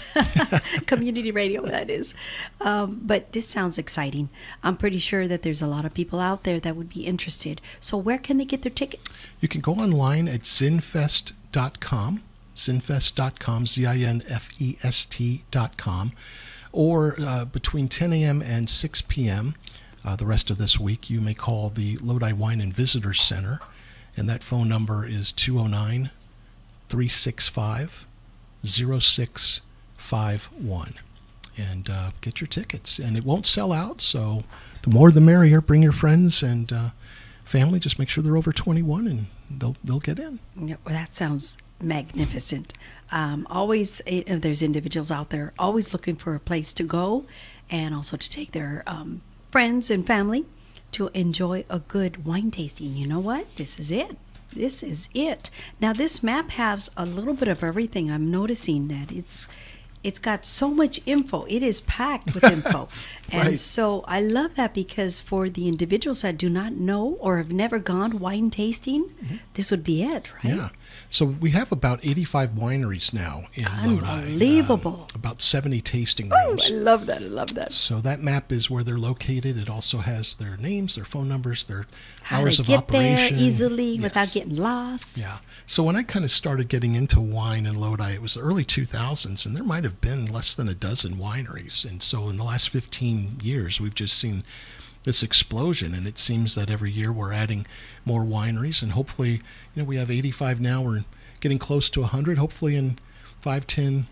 community radio, that is. But this sounds exciting. I'm pretty sure that there's a lot of people out there that would be interested. So where can they get their tickets? You can go online at zinfest.com, zinfest.com, zinfest.com. Or between 10 a.m. and 6 p.m. The rest of this week, you may call the Lodi Wine and Visitor Center, and that phone number is 209-365-0651. And get your tickets. And it won't sell out, so the more the merrier. Bring your friends and family. Just make sure they're over 21, and they'll get in. Yeah, well, that sounds magnificent. Always, there's individuals out there always looking for a place to go and also to take their friends and family to enjoy a good wine tasting. You know what? This is it. This is it. Now, this map has a little bit of everything. I'm noticing that it's It's got so much info. It is packed with info. And Right. so I love that, because for the individuals that do not know or have never gone wine tasting, this would be it, right? Yeah. So we have about 85 wineries now in Lodi. Unbelievable. About 70 tasting Oh, rooms. I love that. I love that. So that map is where they're located. It also has their names, their phone numbers, their How hours to of get operation. there easily without Yes. getting lost. Yeah. So when I kind of started getting into wine in Lodi, it was the early 2000s, and there might have been less than a dozen wineries. And so in the last 15 years, we've just seen this explosion, and it seems that every year we're adding more wineries, and hopefully, we have 85 now. We're getting close to 100. Hopefully in 5, 10,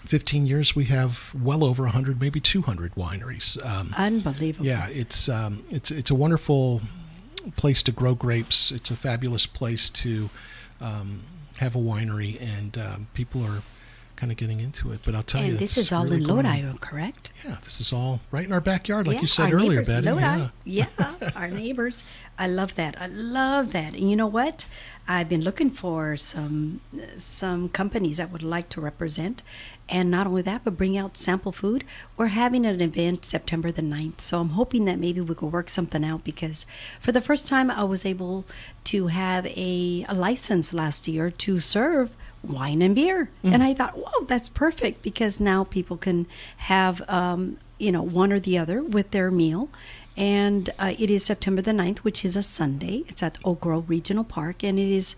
15 years, we have well over 100, maybe 200 wineries. Unbelievable. Yeah, it's a wonderful place to grow grapes. It's a fabulous place to have a winery, and people are kind of getting into it. But I'll tell you, And this it's is all really in growing. Lodi, correct? Yeah, this is all right in our backyard, like Yeah, you said our earlier, neighbors, Betty. Lodi. Yeah. Yeah, our neighbors. I love that. I love that. And you know what? I've been looking for some companies that would like to represent, and not only that, but bring out sample food. We're having an event September the 9th, so I'm hoping that maybe we could work something out, because for the first time I was able to have a license last year to serve wine and beer. And I thought, wow, that's perfect, because now people can have one or the other with their meal. And it is September the 9th, which is a Sunday. It's at Oak Grove Regional Park, and it's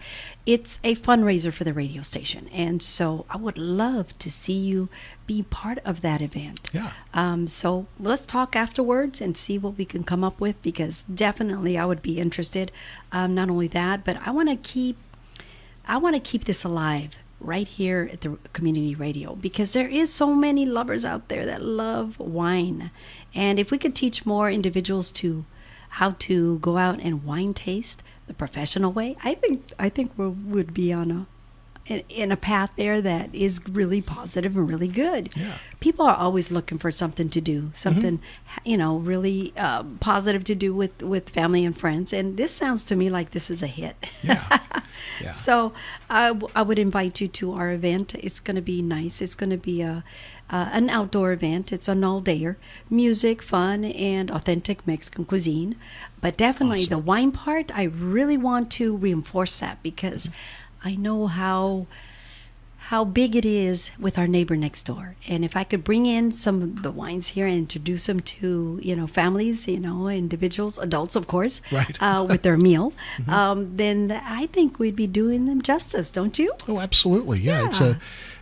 a fundraiser for the radio station. And so I would love to see you be part of that event. Yeah. So let's talk afterwards and see what we can come up with, because definitely I would be interested. Not only that, but I want to keep this alive right here at the community radio, because there is so many lovers out there that love wine. And if we could teach more individuals to how to go out and wine taste the professional way, I think we would be on in a path there that is really positive and really good. Yeah. People are always looking for something to do, something really positive to do with family and friends. And this sounds to me like this is a hit. Yeah. Yeah. So I would invite you to our event. It's going to be nice. It's going to be an outdoor event. It's an all-dayer. Music, fun, and authentic Mexican cuisine. But definitely Awesome. the wine part, I really want to reinforce that, because I know how big it is with our neighbor next door. And if I could bring in some of the wines here and introduce them to, families, individuals, adults, of course, Right. with their meal, then I think we'd be doing them justice, don't you? Oh, absolutely. Yeah. It's Yeah.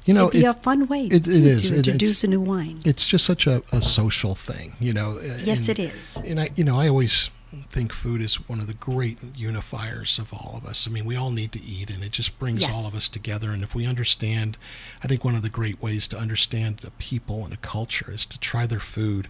It'd be a fun way it is. to introduce a new wine. It's just such a social thing, Yes, it is. And I always think food is one of the great unifiers of all of us. I mean, we all need to eat, and it just brings Yes. all of us together. And if we understand, I think one of the great ways to understand a people and a culture is to try their food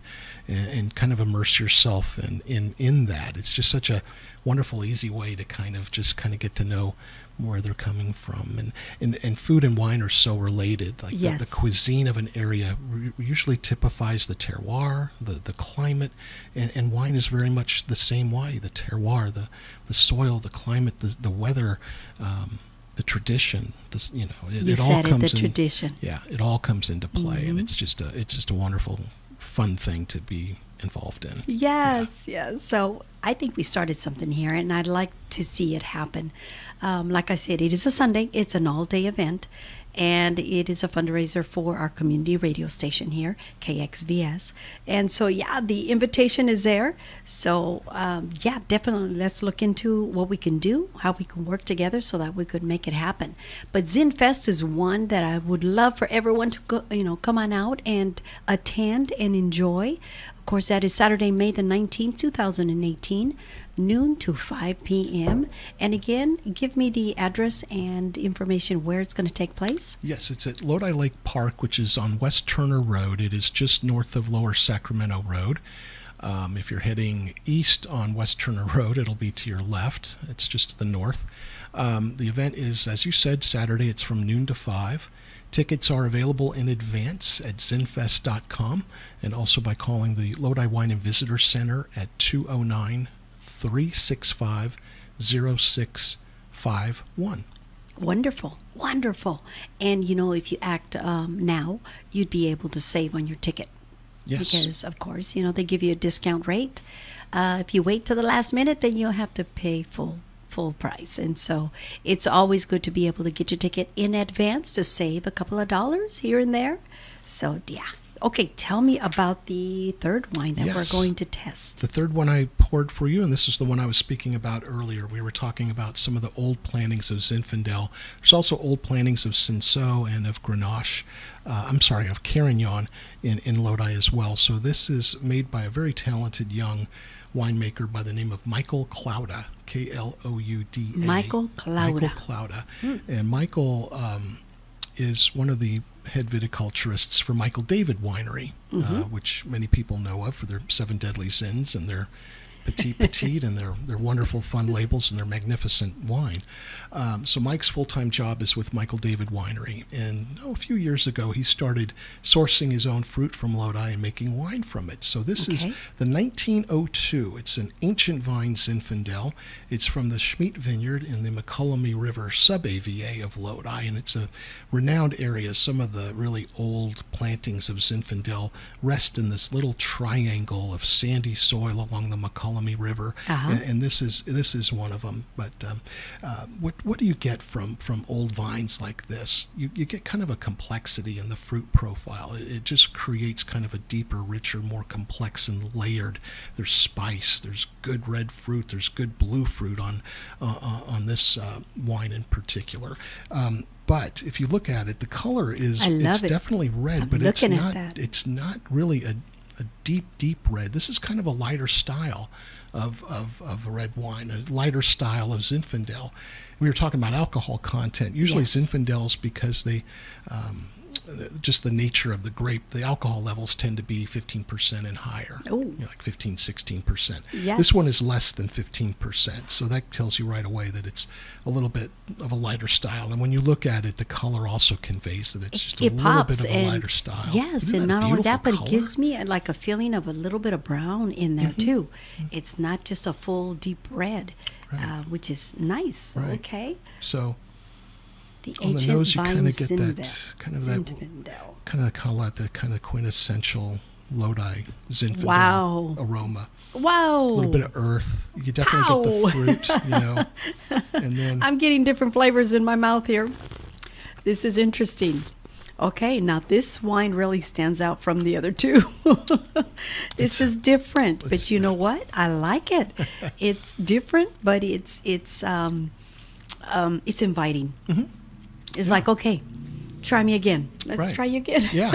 and kind of immerse yourself in that. It's just such a wonderful, easy way to kind of get to know where they're coming from, and food and wine are so related. Like Yes. the cuisine of an area usually typifies the terroir, the climate, and wine is very much the same way. The terroir, the soil, the climate, the weather, the tradition. You It all said it, comes the in. tradition. Yeah, it all comes into play, and it's just a wonderful, fun thing to be involved in. Yes, yes. So I think we started something here, and I'd like to see it happen. Like I said, it is a Sunday. It's an all-day event, and it is a fundraiser for our community radio station here, KXVS. And so, yeah, the invitation is there. So, definitely let's look into what we can do, how we can work together so that we could make it happen. But ZinFest is one that I would love for everyone to go, come on out and attend and enjoy. Of course, that is Saturday, May the 19th, 2018, noon to 5 p.m. And again, give me the address and information where it's going to take place. Yes, it's at Lodi Lake Park, which is on West Turner Road. It is just north of Lower Sacramento Road. If you're heading east on West Turner Road, it'll be to your left. It's just to the north. The event is, as you said, Saturday. It's from noon to 5. Tickets are available in advance at zinfest.com and also by calling the Lodi Wine and Visitor Center at 209-365-0651. Wonderful, wonderful. And you know, if you act now, you'd be able to save on your ticket. Yes. Because, of course, you know, they give you a discount rate. If you wait till the last minute, then you'll have to pay full price. And so it's always good to be able to get your ticket in advance to save a couple of dollars here and there. So, yeah. Okay, tell me about the third wine that we're going to test. The third one I poured for you, and this is the one I was speaking about earlier. We were talking about some of the old plantings of Zinfandel. There's also old plantings of Cinsault and of Grenache. Of Carignan in Lodi as well. So this is made by a very talented young winemaker by the name of Michael Klauda, K-L-O-U-D-A. Michael Klauda. Michael Klauda. And Michael is one of the head viticulturists for Michael David Winery, which many people know of for their 7 Deadly Sins and their Petite and their wonderful fun labels and their magnificent wine. So Mike's full-time job is with Michael David Winery. And a few years ago, he started sourcing his own fruit from Lodi and making wine from it. So this is the 1902. It's an ancient vine Zinfandel. It's from the Schmidt Vineyard in the McCullamy River sub-AVA of Lodi. And it's a renowned area. Some of the really old plantings of Zinfandel rest in this little triangle of sandy soil along the McCullamy River, and this is one of them. But what do you get from old vines like this? You get kind of a complexity in the fruit profile. It just creates kind of a deeper, richer, more complex and layered. There's spice. There's good red fruit. There's good blue fruit on this wine in particular. But if you look at it, the color is definitely red, but it's not really a deep red. This is kind of a lighter style of red wine, a lighter style of Zinfandel. We were talking about alcohol content. Usually Zinfandels, because they just the nature of the grape, the alcohol levels tend to be 15% and higher, like 15, 16%. Yes. This one is less than 15%, so that tells you right away that it's a little bit of a lighter style. And when you look at it, the color also conveys that it's just a little bit of a lighter style. Yes, Isn't and that a not only that, but beautiful it color? gives me like a feeling of a little bit of brown in there too. It's not just a full deep red, which is nice. Right. Okay. So The on the ancient nose, you kind vine of get that Zinfandel. call that the kind of quintessential Lodi Zinfandel aroma. Wow. A little bit of earth. You definitely get the fruit, you know. And then I'm getting different flavors in my mouth here. This is interesting. Okay, now this wine really stands out from the other two. This is different, but you know what? I like it. It's different, but it's inviting. It's like, okay, try me again. Let's try you again. Yeah.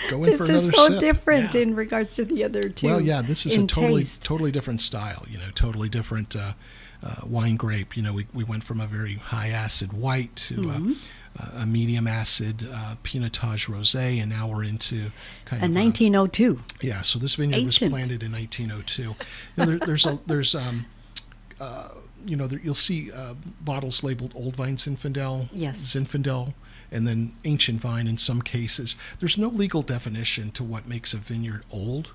Go in for another This is so sip. different in regards to the other two. Well, yeah, this is a taste. totally different style, you know, totally different wine grape. You know, we went from a very high acid white to a medium acid Pinotage Rosé, and now we're into kind of 1902. Yeah, so this vineyard was planted in 1902. You know, you'll see bottles labeled Old Vine Zinfandel, Zinfandel, and then Ancient Vine in some cases. There's no legal definition to what makes a vineyard old,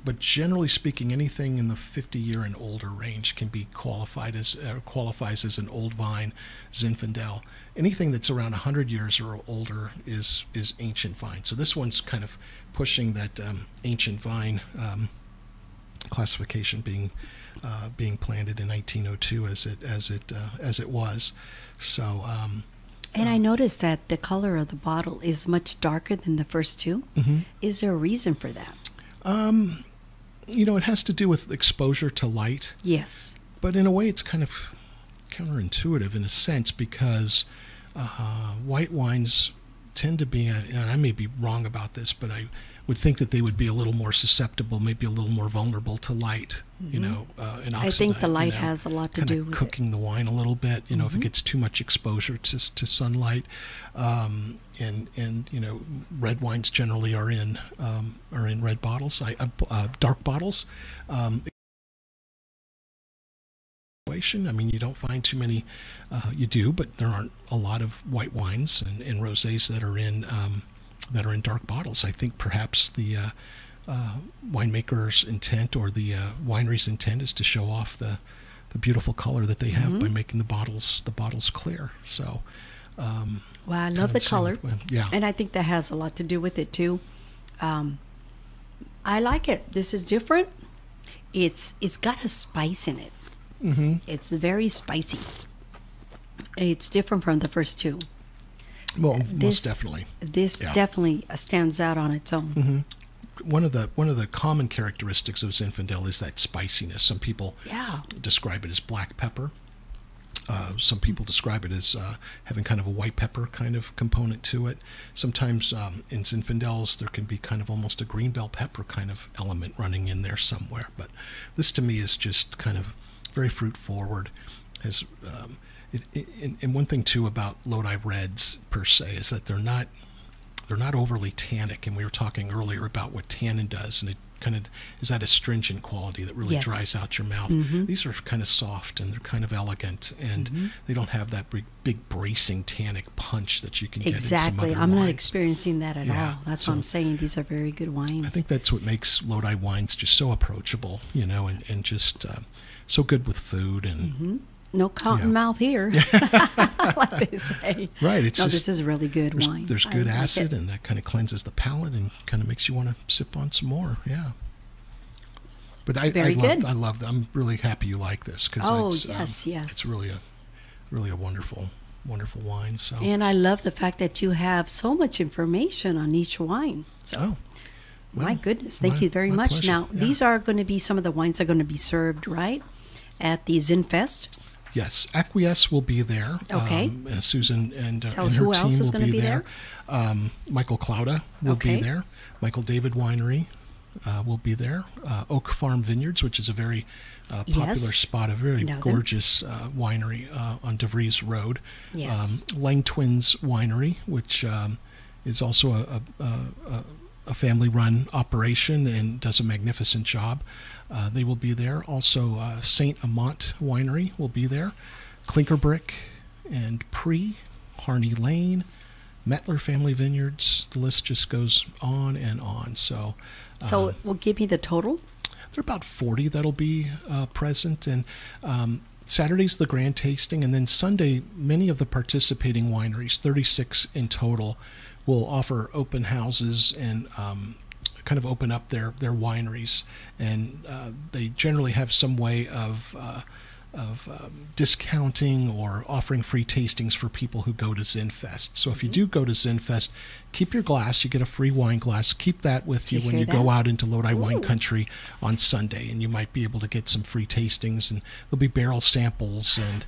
but generally speaking, anything in the 50-year and older range can be qualifies as an Old Vine Zinfandel. Anything that's around 100 years or older is Ancient Vine. So this one's kind of pushing that Ancient Vine classification, being planted in 1902 as it was. So. And I noticed that the color of the bottle is much darker than the first two. Is there a reason for that? You know, it has to do with exposure to light. Yes. But in a way, it's kind of counterintuitive in a sense, because white wines tend to be, and I may be wrong about this, but I would think that they would be a little more susceptible, maybe a little more vulnerable to light, you know, and I think the light has a lot to do with cooking the wine a little bit, you know, if it gets too much exposure to sunlight, and you know, red wines generally are in red bottles, dark bottles. I mean, you don't find too many. You do, but there aren't a lot of white wines and rosés that are in dark bottles. I think perhaps the winemaker's intent or the winery's intent is to show off the the beautiful color that they have by making the bottles clear. So, Wow, I love the color. Yeah. And I think that has a lot to do with it too. I like it. This is different. It's got a spice in it. Mm-hmm. It's very spicy. It's different from the first two. Well, most definitely. This definitely stands out on its own. Mm-hmm. One of the common characteristics of Zinfandel is that spiciness. Some people describe it as black pepper. Some people describe it as having kind of a white pepper kind of component to it. Sometimes in Zinfandels there can be kind of almost a green bell pepper kind of element running in there somewhere. But this to me is just kind of very fruit forward. And one thing too about Lodi Reds per se is that they're not overly tannic. And we were talking earlier about what tannin does, and it kind of is that astringent quality that really dries out your mouth. These are kind of soft and they're kind of elegant, and they don't have that big bracing tannic punch that you can get in some other wines. I'm not experiencing that at all. That's what I'm saying. These are very good wines. I think that's what makes Lodi wines just so approachable, and just so good with food and. No cotton mouth here, like they say. Right. This is really good wine. There's good acid, and that kind of cleanses the palate and kind of makes you want to sip on some more. Yeah. But I love that. I'm really happy you like this because it's really a wonderful wine. So. And I love the fact that you have so much information on each wine. So. Well, my goodness, thank you very much. Pleasure. Now, these are going to be some of the wines that are going to be served, right, at the ZinFest? Yes, Acquiesce will be there. Okay. Susan and her who team else is will be there. Michael Clauda will be there. Michael David Winery will be there. Oak Farm Vineyards, which is a very popular spot, a very gorgeous winery on DeVries Road. Yes. Lang Twins Winery, which is also a family-run operation and does a magnificent job. They will be there. Also, Saint Amant Winery will be there. Clinker Brick and Pre, Harney Lane, Mettler Family Vineyards. The list just goes on and on. So will give me the total? There are about 40 that'll be present. And Saturday's the grand tasting. And then Sunday, many of the participating wineries, 36 in total, will offer open houses and kind of open up their wineries, and they generally have some way of discounting or offering free tastings for people who go to ZinFest. So if you do go to ZinFest, keep your glass. You get a free wine glass. Keep that with you when you go out into Lodi wine country on Sunday, and you might be able to get some free tastings, and there'll be barrel samples and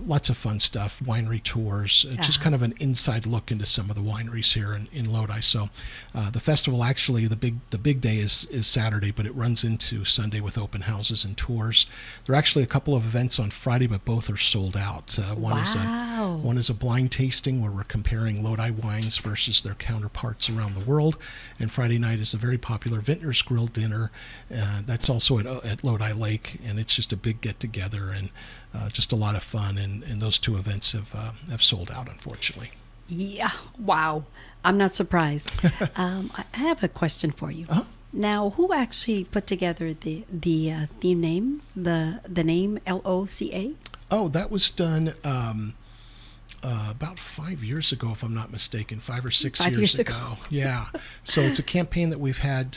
lots of fun stuff, winery tours, just kind of an inside look into some of the wineries here in Lodi. So the festival, actually, the big day is Saturday, but it runs into Sunday with open houses and tours. There are actually a couple of events on Friday, but both are sold out. One is a blind tasting where we're comparing Lodi wines versus their counterparts around the world. And Friday night is a very popular Vintner's Grill dinner. That's also at Lodi Lake, and it's just a big get-together and just a lot of fun. And those two events have sold out, unfortunately. Yeah, wow. I'm not surprised. I have a question for you. Now, who actually put together the theme name, the name LOCA? Oh, that was done about 5 years ago, if I'm not mistaken, 5 or 6 years ago. Yeah. So it's a campaign that we've had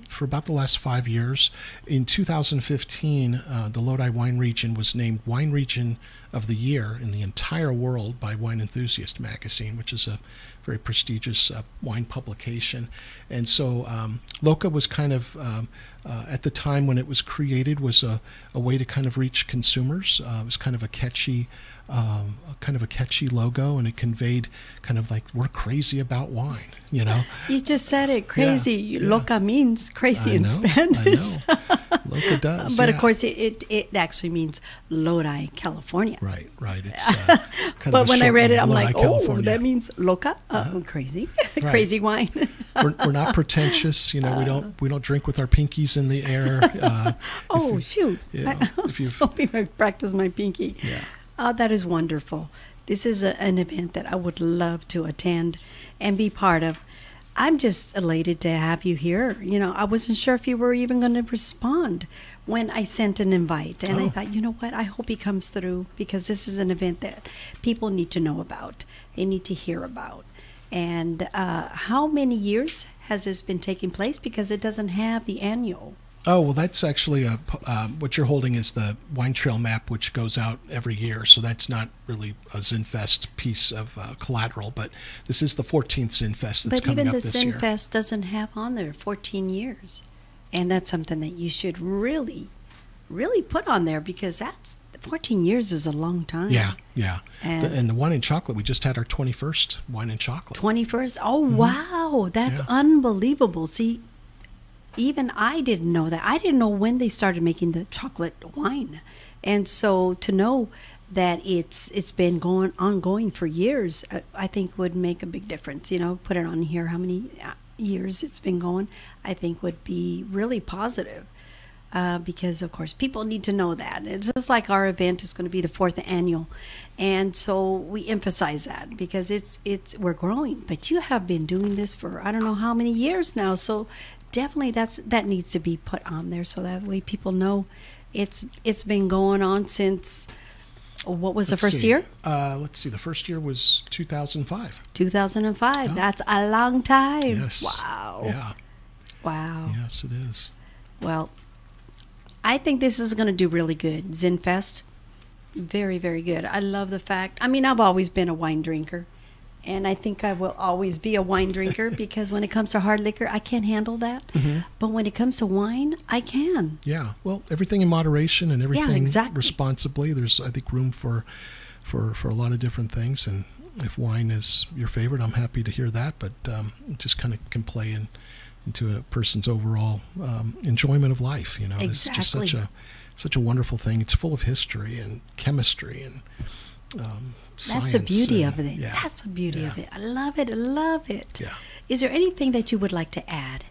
for about the last 5 years. In 2015, the Lodi Wine Region was named Wine Region of the Year in the entire world by Wine Enthusiast magazine, which is a very prestigious wine publication. And so LOCA was kind of, at the time when it was created, was a way to kind of reach consumers. It was kind of a catchy logo, and it conveyed kind of like, we're crazy about wine, you know. You just said it, crazy. Yeah. Loca means crazy in Spanish. I know. Loca does. But of course, it actually means Lodi, California. Right. It's kind but of when I read it, I'm Lodi, like, California. That means Loca, crazy, crazy wine. we're not pretentious, you know. We don't drink with our pinkies in the air. Shoot! I'm hoping I practice my pinky. Yeah. Oh, that is wonderful. This is an event that I would love to attend and be part of. I'm just elated to have you here. You know, I wasn't sure if you were even going to respond when I sent an invite. And I thought, you know what, I hope he comes through because this is an event that people need to know about. They need to hear about. And how many years has this been taking place? Because it doesn't have the annual. Oh, well, that's actually what you're holding is the wine trail map, which goes out every year. So that's not really a ZinFest piece of collateral, but this is the 14th ZinFest that's coming up this year. But even the ZinFest doesn't have on there 14 years. And that's something that you should really, really put on there because 14 years is a long time. Yeah, yeah. And the wine and chocolate, we just had our 21st wine and chocolate. 21st? Oh, wow. That's unbelievable. See, even I didn't know that. I didn't know when they started making the chocolate wine. And so to know that it's been ongoing for years, I think would make a big difference. You know, put it on here how many years it's been going, I think would be really positive. Because of course people need to know that. It's just like our event is going to be the 4th annual. And so we emphasize that because we're growing, but you have been doing this for I don't know how many years now. So definitely that needs to be put on there so that way people know it's been going on since what was the first year? Let's see. The first year was 2005. 2005. Oh. That's a long time. Yes. Wow. Yeah. Wow. Yes, it is. Well, I think this is going to do really good. ZinFest, very, very good. I love the fact, I mean, I've always been a wine drinker, and I think I will always be a wine drinker because when it comes to hard liquor, I can't handle that. Mm-hmm. But when it comes to wine, I can. Yeah, well, everything in moderation and everything responsibly. There's, I think, room for a lot of different things, and if wine is your favorite, I'm happy to hear that, but it just kind of can play into a person's overall enjoyment of life. You know, It's just such a wonderful thing. It's full of history and chemistry and science. That's the beauty of it. Yeah. That's the beauty of it. I love it. I love it. Yeah. Is there anything that you would like to add?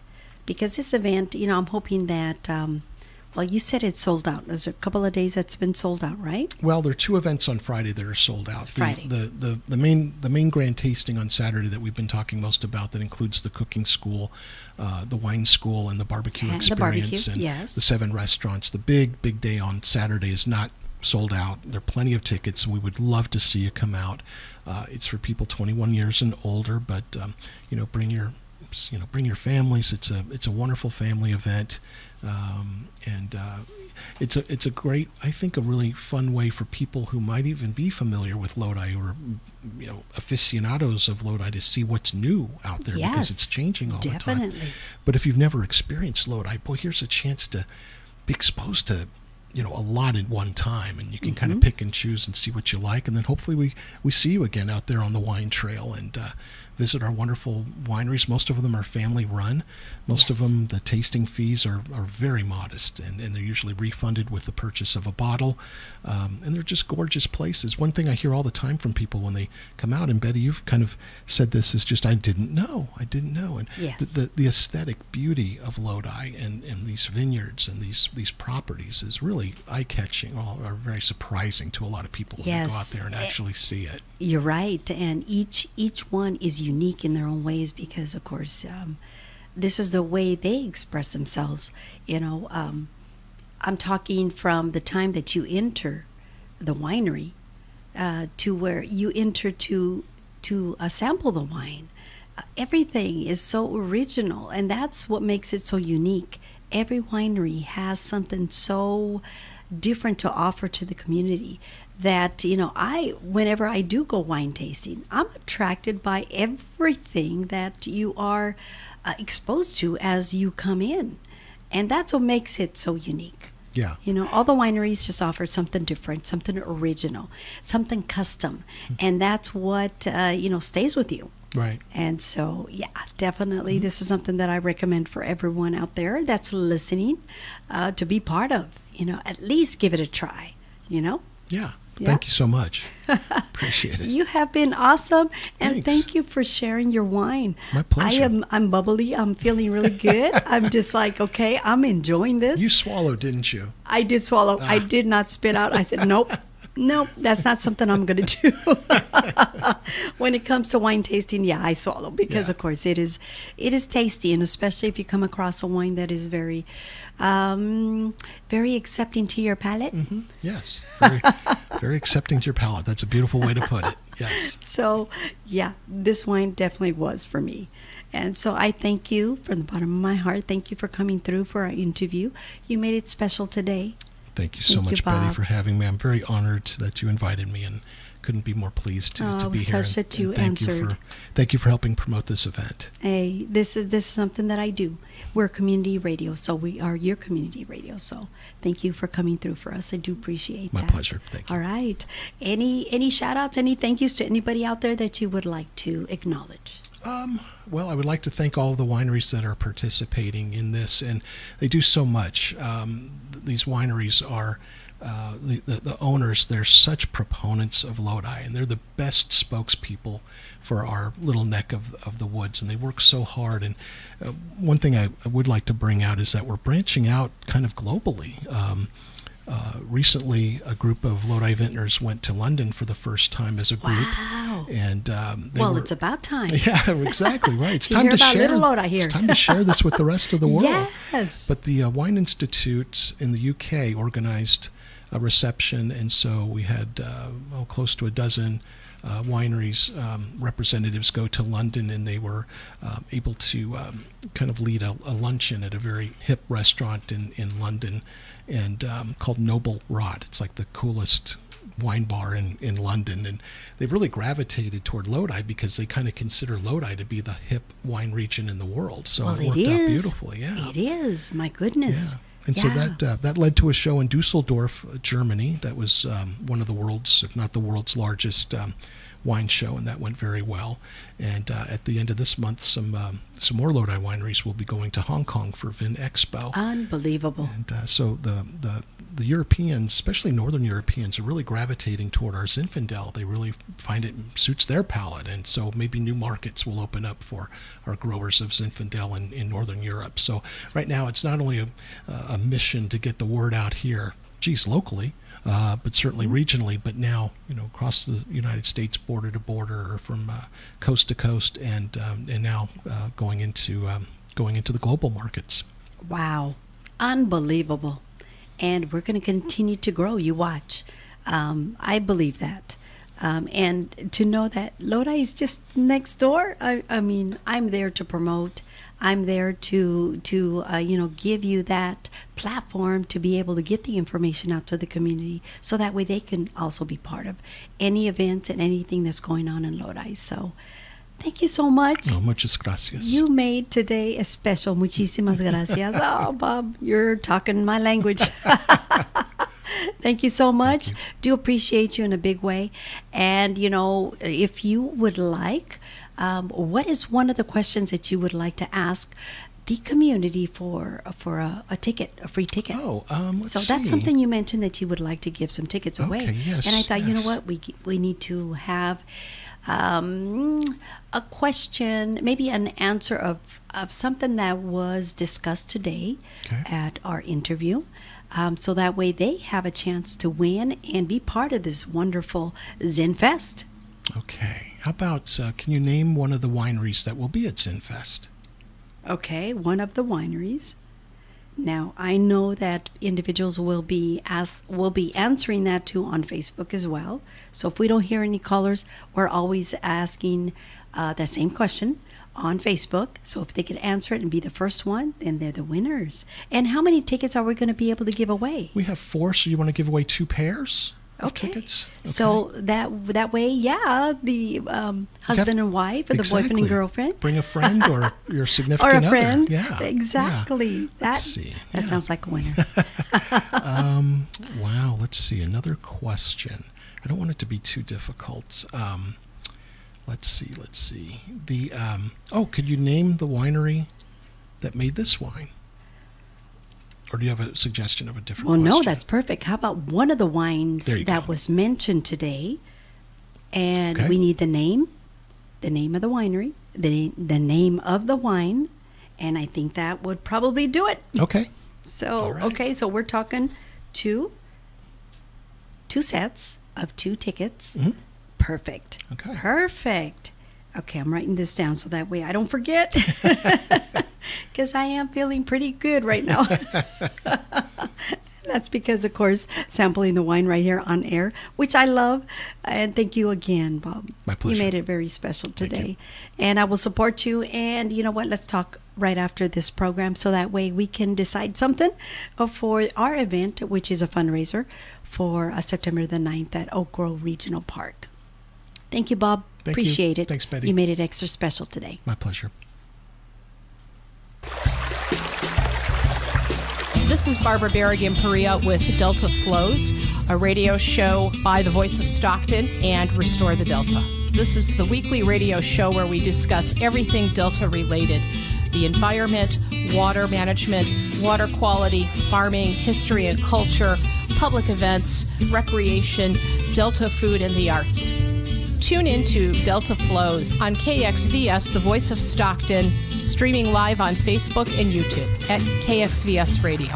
Because this event, you know, I'm hoping that, well, you said it's sold out. There's a couple of days that's been sold out, right? Well, there are 2 events on Friday that are sold out. Friday. The main grand tasting on Saturday that we've been talking most about, that includes the cooking school, the wine school, and the barbecue experience, and the 7 restaurants. The big day on Saturday is not sold out. There are plenty of tickets, and we would love to see you come out. It's for people 21 years and older, but you know, bring your families. It's a wonderful family event, and it's a great, I think, a really fun way for people who might even be familiar with Lodi or, you know, aficionados of Lodi to see what's new out there, because it's changing all the time. But if you've never experienced Lodi, boy, here's a chance to be exposed to, you know, a lot at one time, and you can kind of pick and choose and see what you like, and then hopefully we see you again out there on the wine trail and visit our wonderful wineries. Most of them are family run. Most of them, the tasting fees are very modest, and they're usually refunded with the purchase of a bottle, and they're just gorgeous places. One thing I hear all the time from people when they come out, and Betty, you've kind of said this, is just I didn't know, and the aesthetic beauty of Lodi and these vineyards and these properties is really eye-catching, or very surprising to a lot of people when they go out there and actually see it. You're right, and each one is unique in their own ways because, of course, this is the way they express themselves. You know, I'm talking from the time that you enter the winery to where you enter to sample the wine. Everything is so original, and that's what makes it so unique. Every winery has something so different to offer to the community that, you know, whenever I do go wine tasting, I'm attracted by everything that you are exposed to as you come in, and that's what makes it so unique. Yeah. You know, all the wineries just offer something different, something original, something custom, and that's what you know, stays with you. Right. And so, yeah, definitely this is something that I recommend for everyone out there that's listening to be part of. You know, at least give it a try, you know? Yeah. Thank you so much. Appreciate it. You have been awesome, and thank you for sharing your wine. My pleasure. I'm bubbly. I'm feeling really good. I'm just like, okay, I'm enjoying this. You swallowed, didn't you? I did swallow. I did not spit out. I said, nope. No, that's not something I'm going to do. When it comes to wine tasting, yeah, I swallow because, Yeah. of course, it is tasty, and especially if you come across a wine that is very, very accepting to your palate. Yes, very, very accepting to your palate. That's a beautiful way to put it. Yes. So, yeah, this wine definitely was for me. And so I thank you from the bottom of my heart. Thank you for coming through for our interview. You made it special today. Thank you so Thank you, much, Betty, Bob. for having me. I'm very honored that you invited me, and couldn't be more pleased to I be was here. touched And- that you and thank answered. thank you for helping promote this event. Hey, this is something that I do. We're community radio, so we are your community radio. So thank you for coming through for us. I do appreciate My that. pleasure. Thank you. All right. Any shout outs, any thank yous to anybody out there that you would like to acknowledge? Well, I would like to thank all of the wineries that are participating in this, and they do so much. These wineries are the owners. They're such proponents of Lodi, and they're the best spokespeople for our little neck of the woods, and they work so hard. And one thing I would like to bring out is that we're branching out kind of globally. Recently, a group of Lodi vintners went to London for the first time as a group. Wow. And Well, it's about time. yeah, exactly right. It's To time hear to about share. little Lodi here. It's time to share this with the rest of the world. Yes. But the Wine Institute in the UK organized a reception, and so we had close to a dozen wineries representatives go to London, and they were able to kind of lead a luncheon at a very hip restaurant in London, and called Noble Rod. It's like the coolest wine bar in London, and they really gravitated toward Lodi because they kind of consider Lodi to be the hip wine region in the world. So Well, it worked out beautifully. Yeah. It is. My goodness. Yeah. And so that led to a show in Dusseldorf, Germany. That was one of the world's, if not the world's largest wine show, and that went very well. And at the end of this month, some more Lodi wineries will be going to Hong Kong for Vin Expo. Unbelievable. And so the Europeans, especially Northern Europeans, are really gravitating toward our Zinfandel. They really find it suits their palate, and so maybe new markets will open up for our growers of Zinfandel in Northern Europe. So right now, it's not only a mission to get the word out here, locally, but certainly regionally, but now across the United States, border to border, or from coast to coast, and now going into the global markets. Wow. Unbelievable. And we're going to continue to grow. You watch. I believe that. And to know that Lodi is just next door. I mean, I'm there to promote. I'm there to give you that platform to be able to get the information out to the community, so that way they can also be part of any events and anything that's going on in Lodi. So thank you so much. Oh, muchas gracias. You made today a special. Muchísimas gracias. Oh, Bob, you're talking my language. Thank you so much. Do appreciate you in a big way. And, if you would like, what is one of the questions that you would like to ask the community for a ticket, a free ticket? Oh, let's so that's see. something you mentioned, that you would like to give some tickets away. Okay, yes, and I thought, you know yes. what, we need to have a question, maybe an answer of something that was discussed today Okay. at our interview. So that way they have a chance to win and be part of this wonderful ZinFest. Okay. How about, can you name one of the wineries that will be at ZinFest? Okay, one of the wineries. Now, I know that individuals will be answering that too on Facebook as well. So if we don't hear any callers, we're always asking that same question on Facebook. So if they could answer it and be the first one, then they're the winners. And how many tickets are we going to be able to give away? We have 4, so you want to give away 2 pairs of Okay. tickets? So that way, the husband and wife, or the boyfriend Exactly. and girlfriend. Bring a friend or your Or significant a other. friend. Yeah. Exactly. Yeah. That, Let's see. that Yeah. sounds like a winner. Wow. Let's see. Another question. I don't want it to be too difficult. Let's see. Could you name the winery that made this wine? Or do you have a suggestion of a different Well, no, question? that's perfect. How about one of the wines There you that go. was mentioned today? And Okay. we need the name of the winery, the name of the wine, and I think that would probably do it. Okay. So, All right. okay, so we're talking two sets, of 2 tickets. Mm-hmm. Perfect. Okay. Perfect. Okay, I'm writing this down so that way I don't forget. Because I am feeling pretty good right now. That's because, of course, sampling the wine right here on air, which I love. And thank you again, Bob. My pleasure. You made it very special Thank today. you. And I will support you. And you know what? Let's talk right after this program so that way we can decide something for our event, which is a fundraiser for September the 9th at Oak Grove Regional Park. Thank you, Bob. Thank you. Appreciate it. Thanks, Betty. You made it extra special today. My pleasure. This is Barbara Berrigan-Perea with Delta Flows, a radio show by the Voice of Stockton and Restore the Delta. This is the weekly radio show where we discuss everything Delta related: the environment, water management, water quality, farming, history and culture, public events, recreation, Delta food, and the arts. Tune into Delta Flows on KXVS, the Voice of Stockton, streaming live on Facebook and YouTube at KXVS Radio.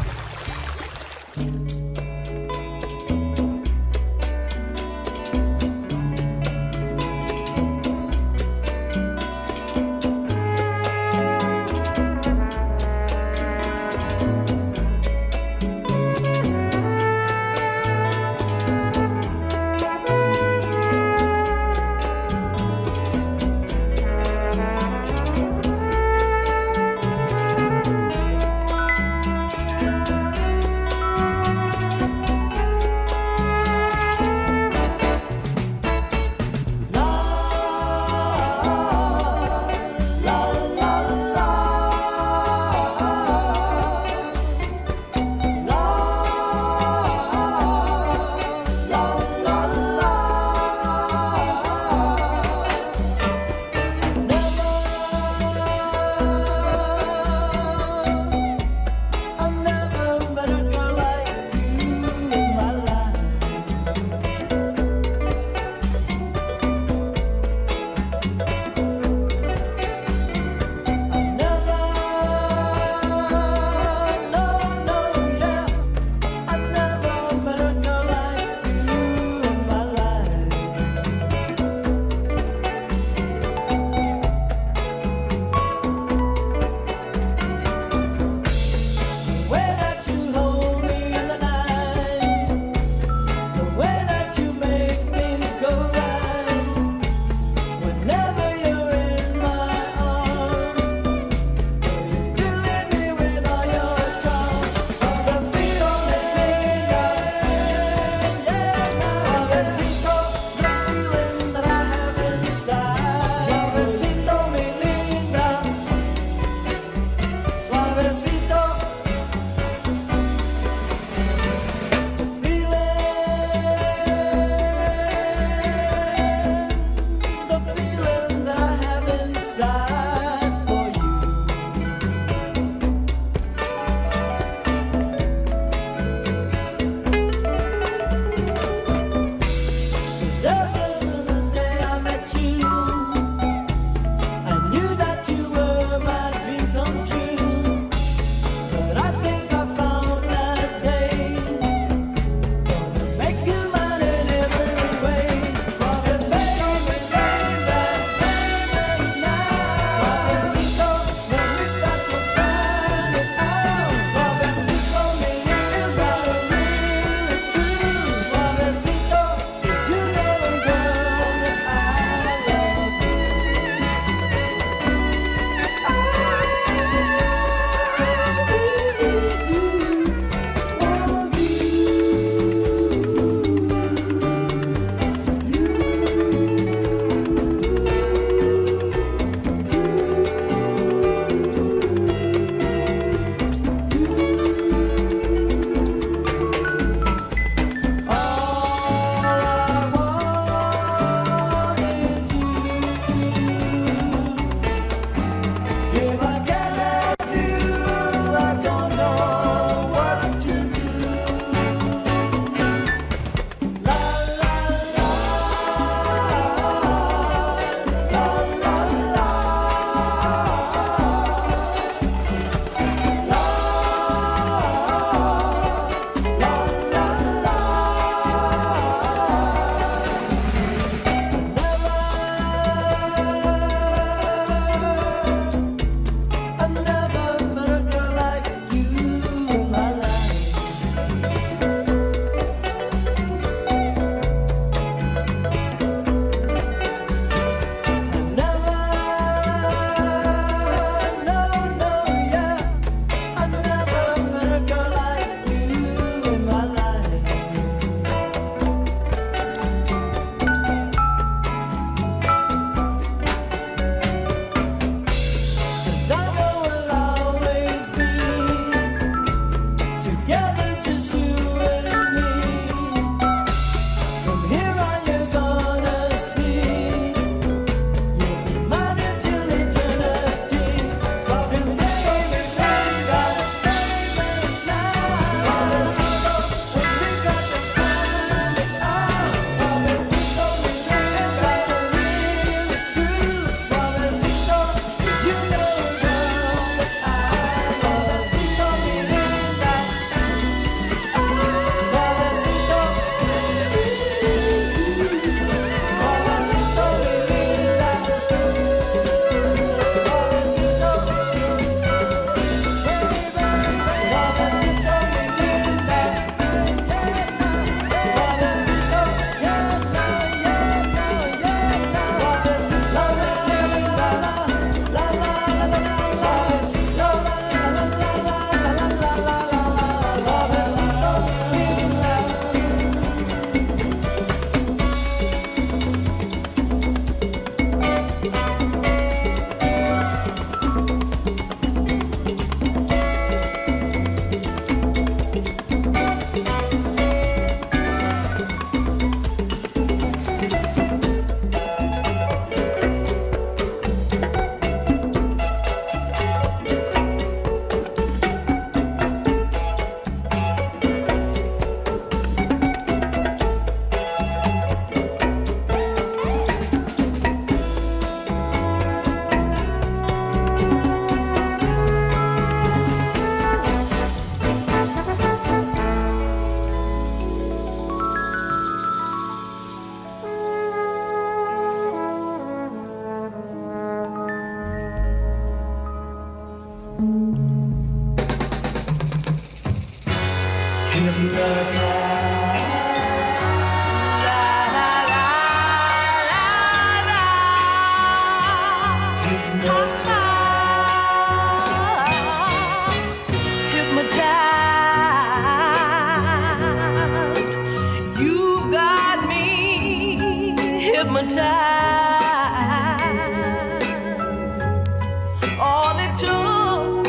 All it took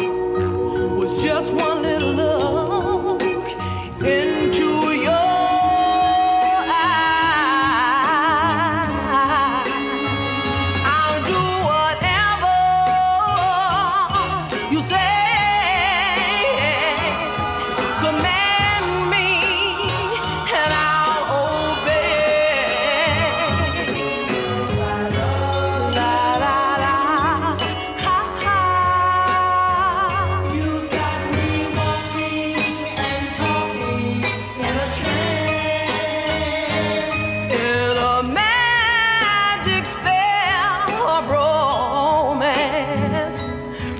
was just one little look into your eyes. I'll do whatever you say. Command me and I'll obey. La la la, ha ha. You got me walking and talking in a trance, in a magic spell of romance.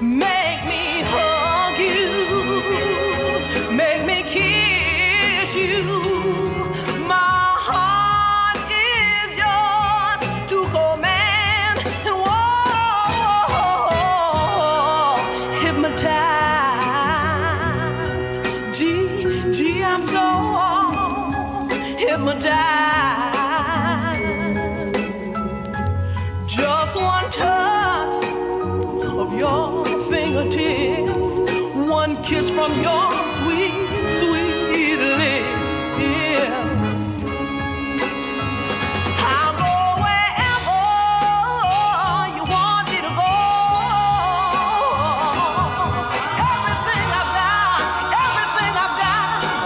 Make me hug you, make me kiss you. My heart is yours to command, and whoa, hypnotized. Gee, I'm so hypnotized. Just one touch of your fingertips, one kiss from your sweet, sweet lips. I'll go wherever you want me to go. Everything I've got,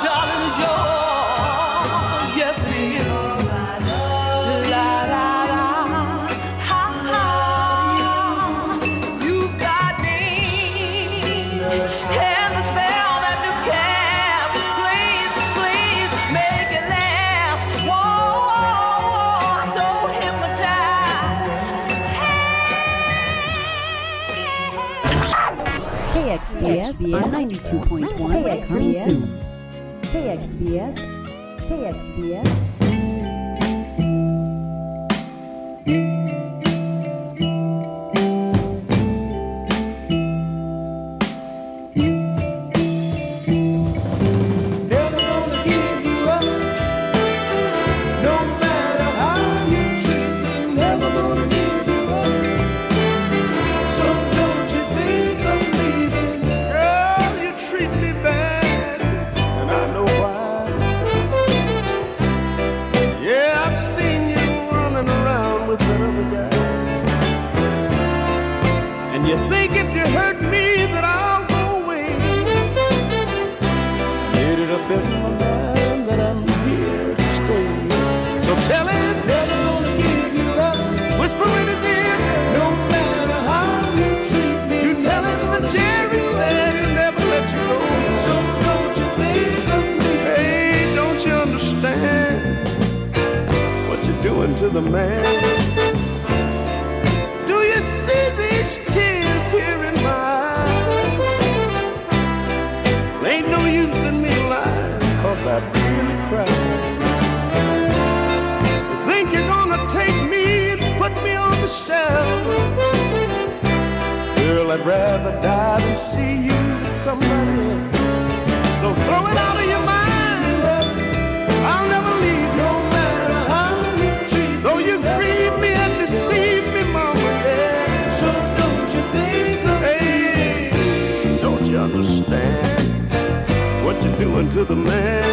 darling, is yours. Yes, it is. La la la, ha ha. You got me, and the spell that you cast. Please, please make it last. Whoa, I'm so hypnotized. KXVS 92.1 coming soon. KXVS. Never gonna give you up, no matter how you treat me. Never gonna give you up, so don't you think of leaving. Girl, you treat me bad, and I know why. Yeah, I've seen you running around with that other guy, and you think if you hurt me that I'll go away. Made it up in my mind that I'm here to stay. So tell him, never gonna give you up. Whisper in his ear, no matter how you treat me. You tell him that Jerry said he'll never let you go. So don't you think of me? Hey, don't you understand what you're doing to the man? Do you see these tears here in my eyes? Ain't no use in me lying, 'cause I really cry. You think you're gonna take me and put me on the shelf? Girl, I'd rather die than see you with somebody else. So throw it out of your mind. I'll never leave, no matter how you treat me. Though you grieve me and deceive me, mama, yeah. So don't you think of me? Don't you understand what you're doing to the man?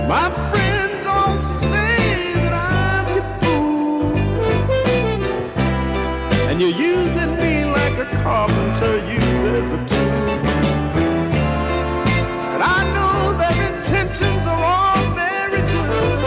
My friends all say that I'm your fool, and you're using me like a carpenter uses a tool. And I know their intentions are all very good,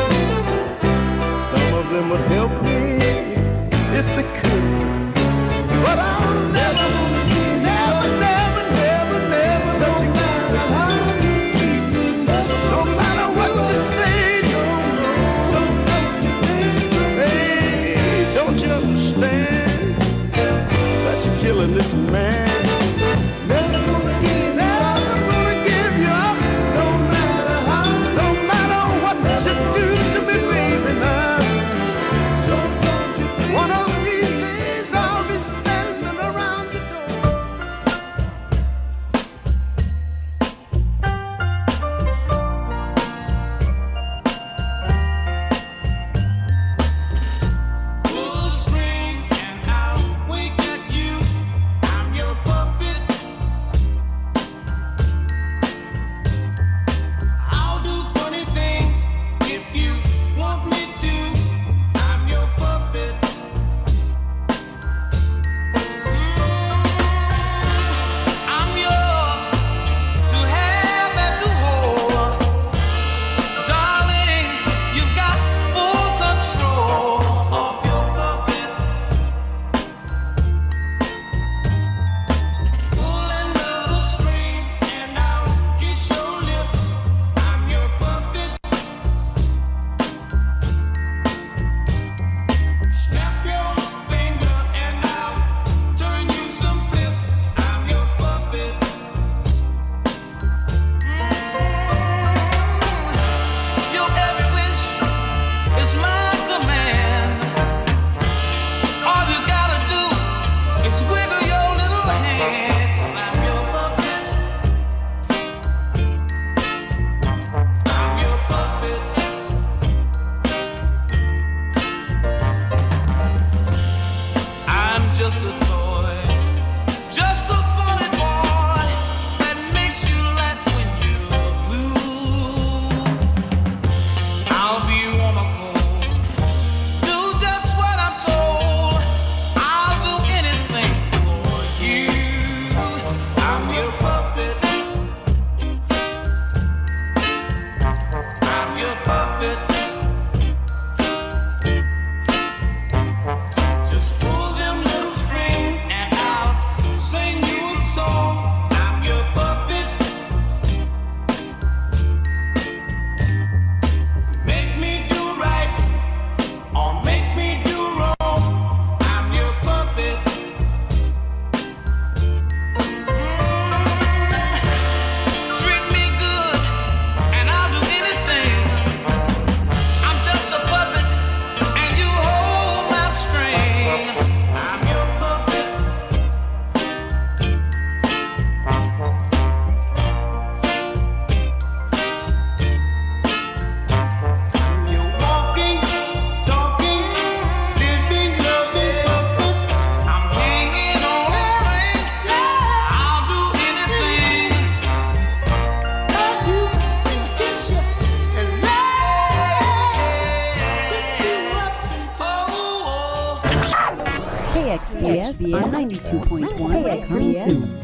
KXVS on 92.1 on Zoom.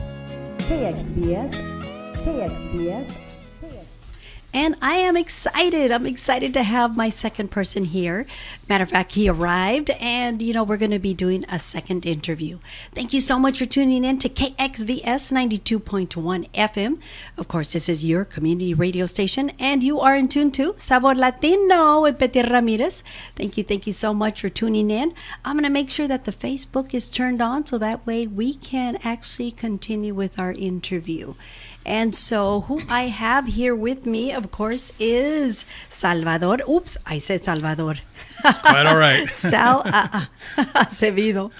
KXVS. And I am excited. I'm excited to have my second person here. Matter of fact, he arrived, and we're going to be doing a second interview. Thank you so much for tuning in to KXVS 92.1 FM. Of course, this is your community radio station, and you are in tune to Sabor Latino with Betty Ramirez. Thank you so much for tuning in. I'm going to make sure that the Facebook is turned on so that way we can actually continue with our interview. And so who I have here with me, of course, is Salvador. Oops, I said Salvador. It's quite all right. Sal Acevedo.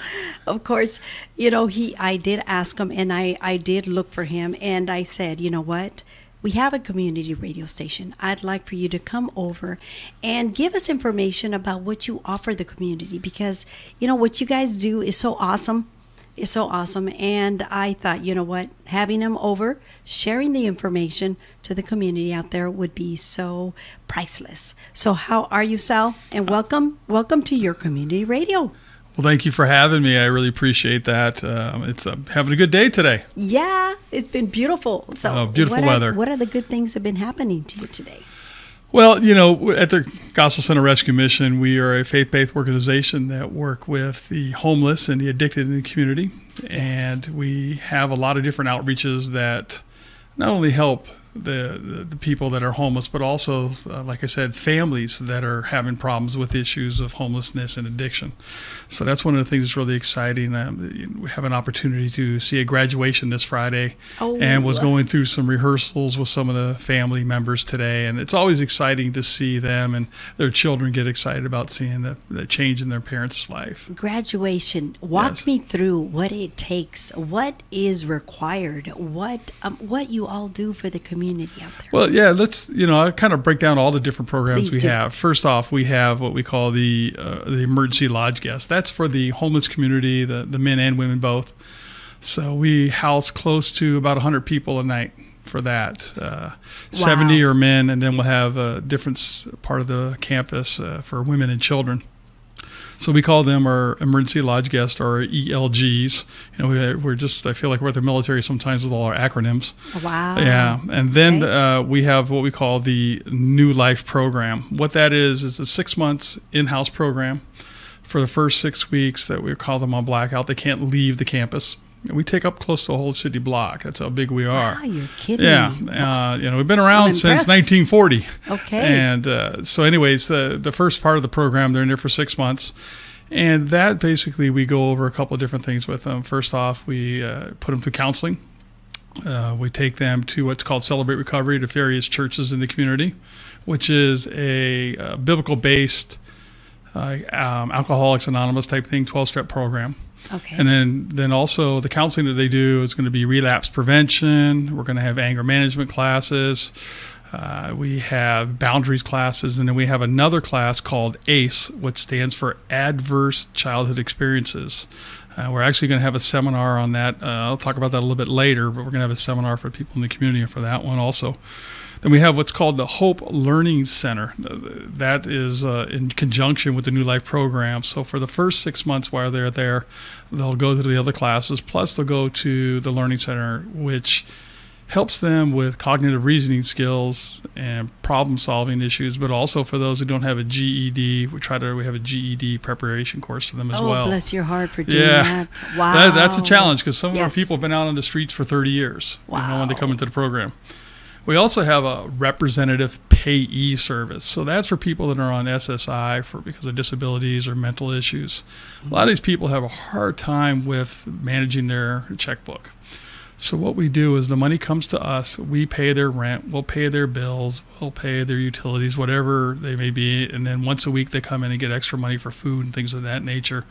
Of course, I did ask him, and I did look for him, and I said, you know what? We have a community radio station. I'd like for you to come over and give us information about what you offer the community, because, what you guys do is so awesome. Is so awesome. And I thought, you know what, having him over, sharing the information to the community out there would be so priceless. So how are you, Sal? And welcome to your community radio. Well, thank you for having me. I really appreciate that. It's having a good day today. Yeah, it's been beautiful. So beautiful weather. What are the good things that have been happening to you today? Well, at the Gospel Center Rescue Mission, we are a faith-based organization that work with the homeless and the addicted in the community. Yes. And we have a lot of different outreaches that not only help the people that are homeless, but also, like I said, families that are having problems with issues of homelessness and addiction. So that's one of the things that's really exciting. We have an opportunity to see a graduation this Friday, and was going through some rehearsals with some of the family members today. And it's always exciting to see them and their children get excited about seeing the change in their parents' life. Graduation. Walk me through what it takes, what is required, what you all do for the community out there. Well, yeah, let's, I kind of break down all the different programs we have. First off, we have what we call the emergency lodge guest. That's for the homeless community, the men and women both. So we house close to about 100 people a night for that. 70 are men, and then we'll have a different part of the campus for women and children. So we call them our emergency lodge guests, or ELGs. I feel like we're at the military sometimes with all our acronyms. Wow. Yeah. And then we have what we call the New Life program. What that is a 6 months in-house program. For the first 6 weeks that we call them on blackout, they can't leave the campus. We take up close to a whole city block. That's how big we are. Wow, you're kidding me. Yeah. We've been around since 1940. Okay. And so anyways, the first part of the program, they're in there for 6 months. And that basically, we go over a couple of different things with them. First off, we put them through counseling. We take them to what's called Celebrate Recovery to various churches in the community, which is a biblical-based Alcoholics Anonymous type thing, 12-step program. Okay. And then also the counseling that they do is going to be relapse prevention. We're going to have anger management classes. We have boundaries classes. And then we have another class called ACE, which stands for Adverse Childhood Experiences. We're actually going to have a seminar on that. I'll talk about that a little bit later, but we're going to have a seminar for people in the community for that one also. Then we have what's called the Hope Learning Center. That is in conjunction with the New Life program. So for the first 6 months while they're there, they'll go to the other classes, plus they'll go to the Learning Center, which helps them with cognitive reasoning skills and problem-solving issues, but also for those who don't have a GED, we have a GED preparation course for them as well. Oh, bless your heart for doing that. Wow. That's a challenge, because some of our people have been out on the streets for 30 years when they come into the program. We also have a representative payee service. So that's for people that are on SSI because of disabilities or mental issues. A lot of these people have a hard time with managing their checkbook. So what we do is the money comes to us. We pay their rent. We'll pay their bills. We'll pay their utilities, whatever they may be. And then once a week they come in and get extra money for food and things of that nature.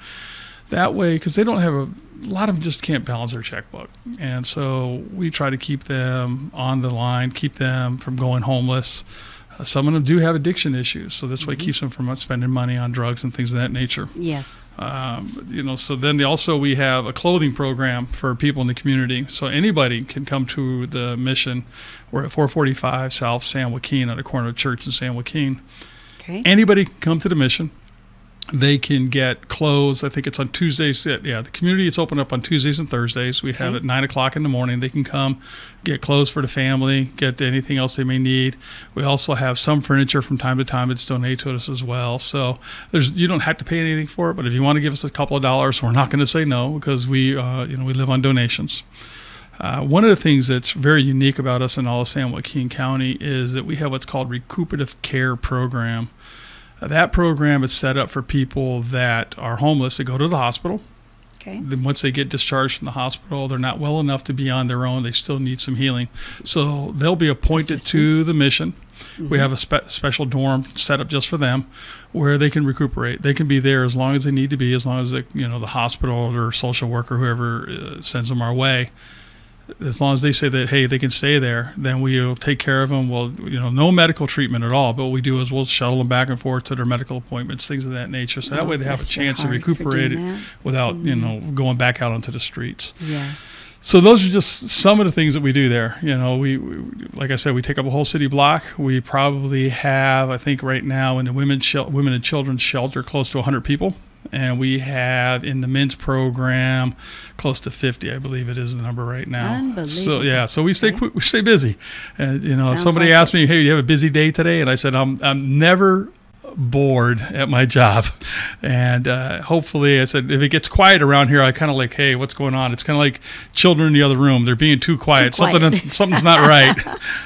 That way, because they don't have a lot of them just can't balance their checkbook. And so we try to keep them on the line, keep them from going homeless. Some of them do have addiction issues, so this way keeps them from spending money on drugs and things of that nature. Yes. So then we have a clothing program for people in the community. So anybody can come to the mission. We're at 445 South San Joaquin, on the corner of Church and San Joaquin. Okay. Anybody can come to the mission. They can get clothes. I think it's on Tuesdays. Yeah, the community is open up on Tuesdays and Thursdays. We have it at 9 o'clock in the morning. They can come get clothes for the family, get anything else they may need. We also have some furniture from time to time that's donated to us as well. So you don't have to pay anything for it, but if you want to give us a couple of dollars, we're not going to say no, because we live on donations. One of the things that's very unique about us in all of San Joaquin County is that we have what's called recuperative care program. That program is set up for people that are homeless that go to the hospital. Okay. Then once they get discharged from the hospital, they're not well enough to be on their own. They still need some healing. So they'll be appointed to the mission. Mm-hmm. We have a special dorm set up just for them where they can recuperate. They can be there as long as they need to be, as long as the hospital or social worker, whoever sends them our way. As long as they say that, hey, they can stay there, then we'll take care of them. Well, no medical treatment at all. But what we do is we'll shuttle them back and forth to their medical appointments, things of that nature. So that way they have a chance to recuperate it without, going back out onto the streets. Yes. So those are just some of the things that we do there. We like I said, we take up a whole city block. We probably have, I think right now in the women and children's shelter, close to 100 people. And we have in the men's program close to 50, I believe it is the number right now. Unbelievable. So we stay busy. And somebody like asked me, "Hey, do you have a busy day today?" And I said, "I'm never bored at my job." And hopefully, I said, if it gets quiet around here, I kind of like, hey, what's going on? It's kind of like children in the other room. They're being too quiet. Something's not right.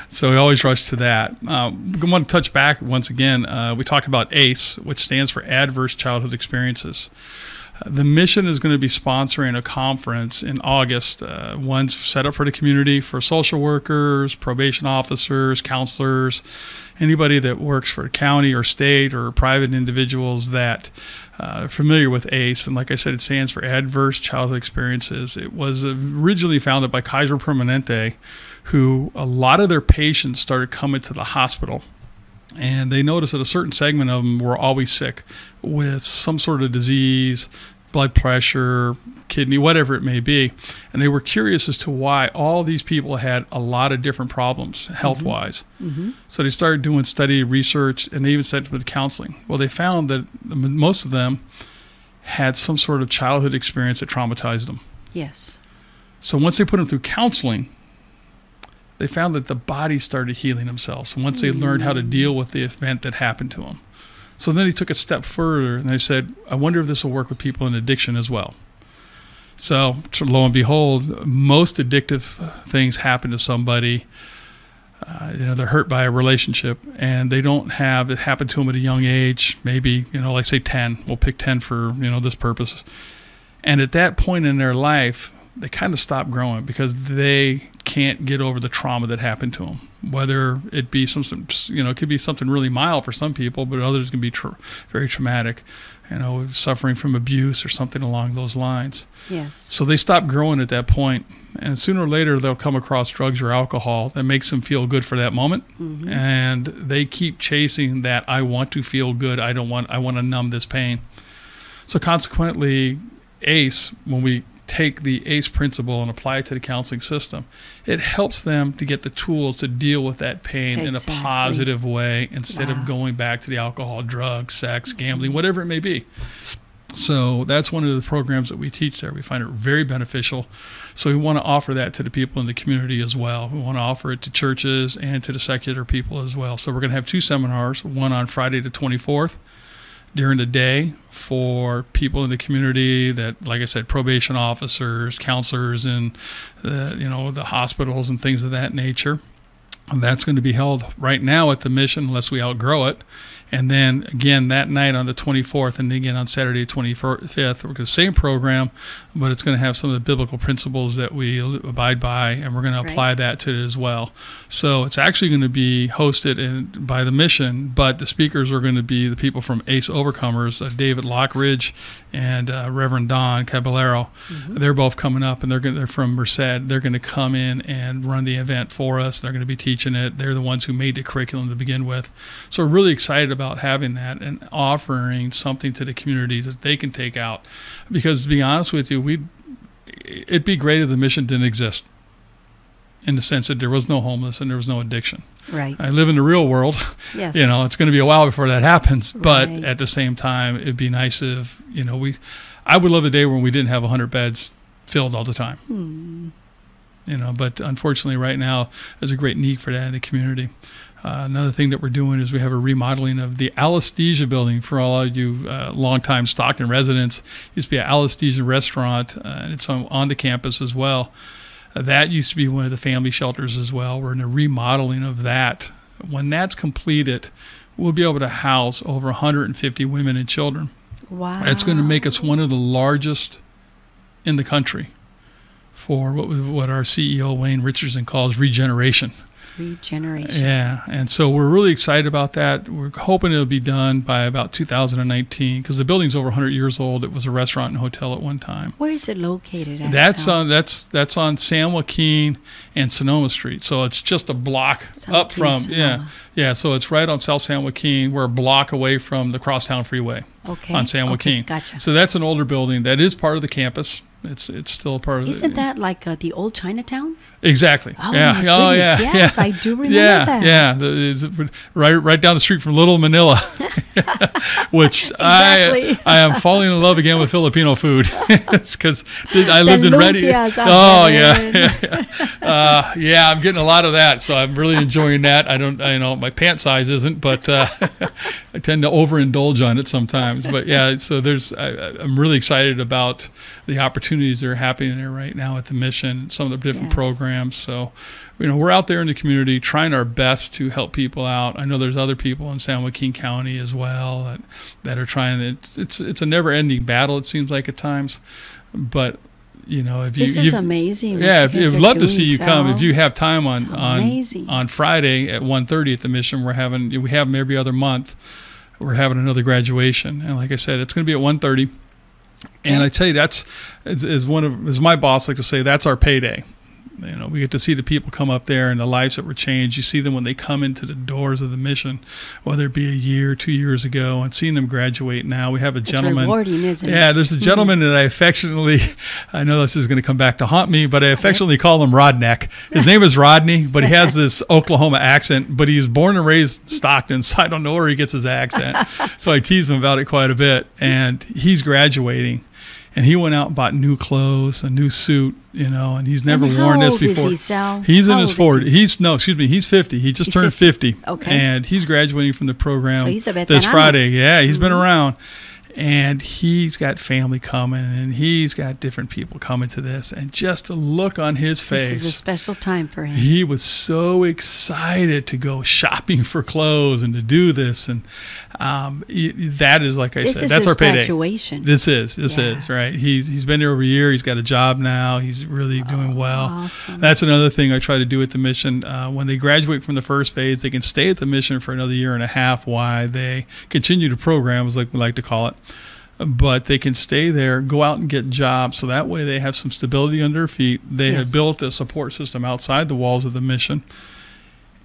So we always rush to that. I want to touch back once again. We talked about ACE, which stands for Adverse Childhood Experiences. The mission is going to be sponsoring a conference in August. One's set up for the community for social workers, probation officers, counselors, anybody that works for a county or state or private individuals that are familiar with ACE. And like I said, it stands for Adverse Childhood Experiences. It was originally founded by Kaiser Permanente, who a lot of their patients started coming to the hospital. And they noticed that a certain segment of them were always sick with some sort of disease, blood pressure, kidney, whatever it may be. And they were curious as to why all these people had a lot of different problems health-wise. Mm-hmm. So they started doing study research, and they even sent them to counseling. Well, they found that most of them had some sort of childhood experience that traumatized them. Yes. So once they put them through counseling, they found that the body started healing themselves once they learned how to deal with the event that happened to them. So then he took a step further, and they said, I wonder if this will work with people in addiction as well. So lo and behold, most addictive things happen to somebody. They're hurt by a relationship, and they don't have it happen to them at a young age, maybe, like say 10. We'll pick 10 for, this purpose. And at that point in their life, they kind of stop growing because they can't get over the trauma that happened to them. Whether it be it could be something really mild for some people, but others can be very traumatic, suffering from abuse or something along those lines. Yes. So they stop growing at that point, and sooner or later they'll come across drugs or alcohol that makes them feel good for that moment, and they keep chasing that. I want to feel good. I want to numb this pain. So consequently, ACE, when we take the ACE principle and apply it to the counseling system, it helps them to get the tools to deal with that pain in a positive way instead of going back to the alcohol, drugs, sex, gambling, whatever it may be. So that's one of the programs that we teach there. We find it very beneficial. So we want to offer that to the people in the community as well. We want to offer it to churches and to the secular people as well. So we're going to have 2 seminars, one on Friday the 24th, during the day for people in the community that, like I said, probation officers, counselors, and the hospitals and things of that nature. And that's going to be held right now at the mission unless we outgrow it. And then again that night on the 24th, and then again on Saturday 25th, we're going to same program, but it's going to have some of the biblical principles that we abide by, and we're going to apply that to it as well. So it's actually going to be hosted by the mission, but the speakers are going to be the people from ACE Overcomers, David Lockridge and Reverend Don Caballero. They're both coming up, and they're from Merced. They're going to come in and run the event for us. They're going to be teaching it. They're the ones who made the curriculum to begin with. So we're really excited about having that and offering something to the communities that they can take out. Because to be honest with you, it'd be great if the mission didn't exist. in the sense that there was no homeless and there was no addiction. Right. I live in the real world. Yes. It's going to be a while before that happens. But Right. at the same time, it'd be nice if, I would love a day when we didn't have 100 beds filled all the time. But unfortunately right now there's a great need for that in the community. Another thing that we're doing is we have a remodeling of the Anesthesia building for all of you longtime Stockton residents. It used to be an Anesthesia restaurant, and it's on the campus as well. That used to be one of the family shelters as well. We're in a remodeling of that. When that's completed, we'll be able to house over 150 women and children. Wow. It's going to make us one of the largest in the country for what our CEO, Wayne Richardson, calls regeneration. Regeneration. Yeah, and so we're really excited about that. We're hoping it'll be done by about 2019 because the building's over 100 years old. It was a restaurant and hotel at one time. Where is it located at? That's on San Joaquin and Sonoma Street. So it's just a block up from So it's right on South San Joaquin. We're a block away from the Crosstown Freeway. Okay. On San Joaquin. Okay, gotcha. So that's an older building that is part of the campus. It's still a part of Isn't that like the old Chinatown? Exactly. Oh, yeah. my Oh, yeah. goodness. Yes, I do remember that. Yeah. It's right down the street from Little Manila, which Exactly. I am falling in love again with Filipino food. It's because I lived in Ready. lumpias are Oh heaven. yeah. I'm getting a lot of that, so I'm really enjoying that. My pant size isn't, but I tend to overindulge on it sometimes. But yeah, so I'm really excited about the opportunities that are happening there right now at the mission, some of the different programs. So, we're out there in the community trying our best to help people out. I know there's other people in San Joaquin County as well that are trying. It's a never-ending battle, it seems like at times. But if this is amazing. Yeah, I'd love to see you come if you have time on Friday at 1:30 at the mission. We have them every other month. We're having another graduation, and like I said, it's going to be at 1:30. And I tell you, that's as my boss likes to say, that's our payday. We get to see the people come up there and the lives that were changed. You see them when they come into the doors of the mission, whether it be a year, 2 years ago, and seeing them graduate now. We have a gentleman. It's rewarding, isn't it? Yeah, there's a gentleman that I know this is going to come back to haunt me, but I affectionately call him Rodneck. His name is Rodney, but he has this Oklahoma accent, but he's born and raised in Stockton, so I don't know where he gets his accent. So I tease him about it quite a bit, and he's graduating. And he went out and bought new clothes, a new suit, and he's never worn this before. How old is he, Sal? He's in his 40s. He's 50. He just turned 50. Okay. And he's graduating from the program So he's a this veterano. Friday. Yeah, he's been around. And he's got family coming, and he's got different people coming to this. And just to look on his face. This is a special time for him. He was so excited to go shopping for clothes and to do this. And that is, like I said, that's our payday. Graduation. This is, right? He's been there over a year. He's got a job now. He's really doing well. Awesome. That's another thing I try to do at the mission. When they graduate from the first phase, they can stay at the mission for another year and a half while they continue to program, as like we like to call it. But they can stay there, go out and get jobs, so that way they have some stability under their feet. They have built a support system outside the walls of the mission,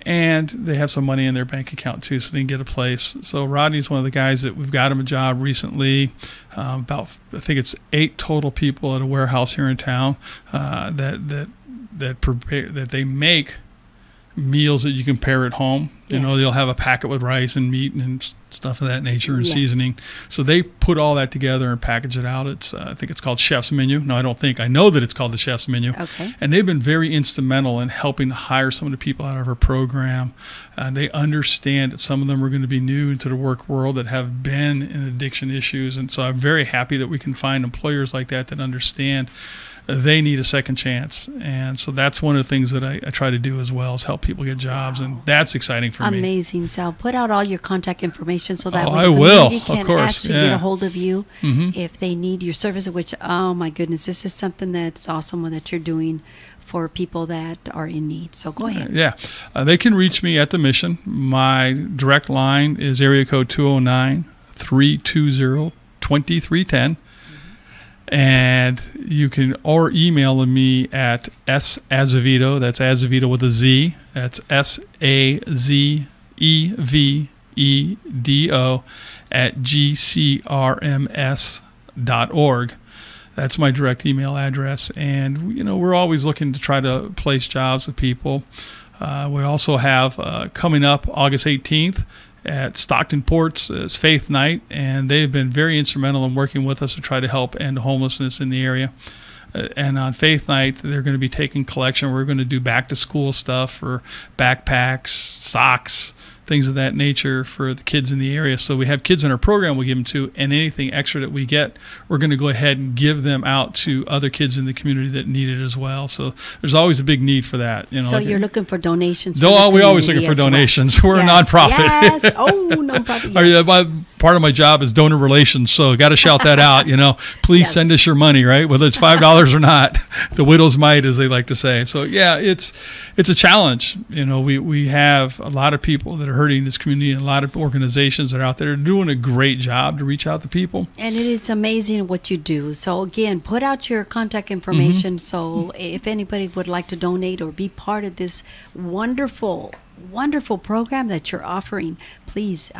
and they have some money in their bank account too, so they can get a place. So Rodney's one of the guys that we've got him a job recently. I think it's 8 total people at a warehouse here in town that they make meals that you can pair at home. They'll have a packet with rice and meat and stuff of that nature and seasoning. So they put all that together and package it out. I think it's called Chef's Menu. No, I know that it's called the Chef's Menu. Okay. And they've been very instrumental in helping to hire some of the people out of our program. They understand that some of them are going to be new into the work world that have been in addiction issues. And so I'm very happy that we can find employers like that understand they need a second chance. And so that's one of the things that I try to do as well, is help people get jobs. And that's exciting for me. Amazing, Sal. Put out all your contact information so that way I the will, community can of course, actually get a hold of you if they need your service, which, oh my goodness, this is something that's awesome that you're doing for people that are in need. So go ahead. Yeah. They can reach me at the mission. My direct line is area code 209-320-2310. And you can email me at sazevedo, that's Azevedo with a Z, that's SAZEVEDO @gcrms.org. That's my direct email address. And, we're always looking to try to place jobs with people. We also have coming up August 18th at Stockton Ports is Faith Night, and they've been very instrumental in working with us to try to help end homelessness in the area. And on Faith Night, they're going to be taking collection. We're going to do back-to-school stuff for backpacks, socks, things of that nature for the kids in the area. So we have kids in our program we give them to, and anything extra that we get, we're going to go ahead and give them out to other kids in the community that need it as well. So there's always a big need for that. So you're looking for donations. We're always looking for donations. We're a nonprofit. Yes. Oh, nonprofit. Yes. Part of my job is donor relations, so got to shout that out. Please send us your money, right? Whether it's $5 or not, the widow's mite, as they like to say. So yeah, it's a challenge. We have a lot of people that are hurting this community, and a lot of organizations that are out there doing a great job to reach out to people. And it is amazing what you do. So again, put out your contact information. So if anybody would like to donate or be part of this wonderful program that you're offering, please.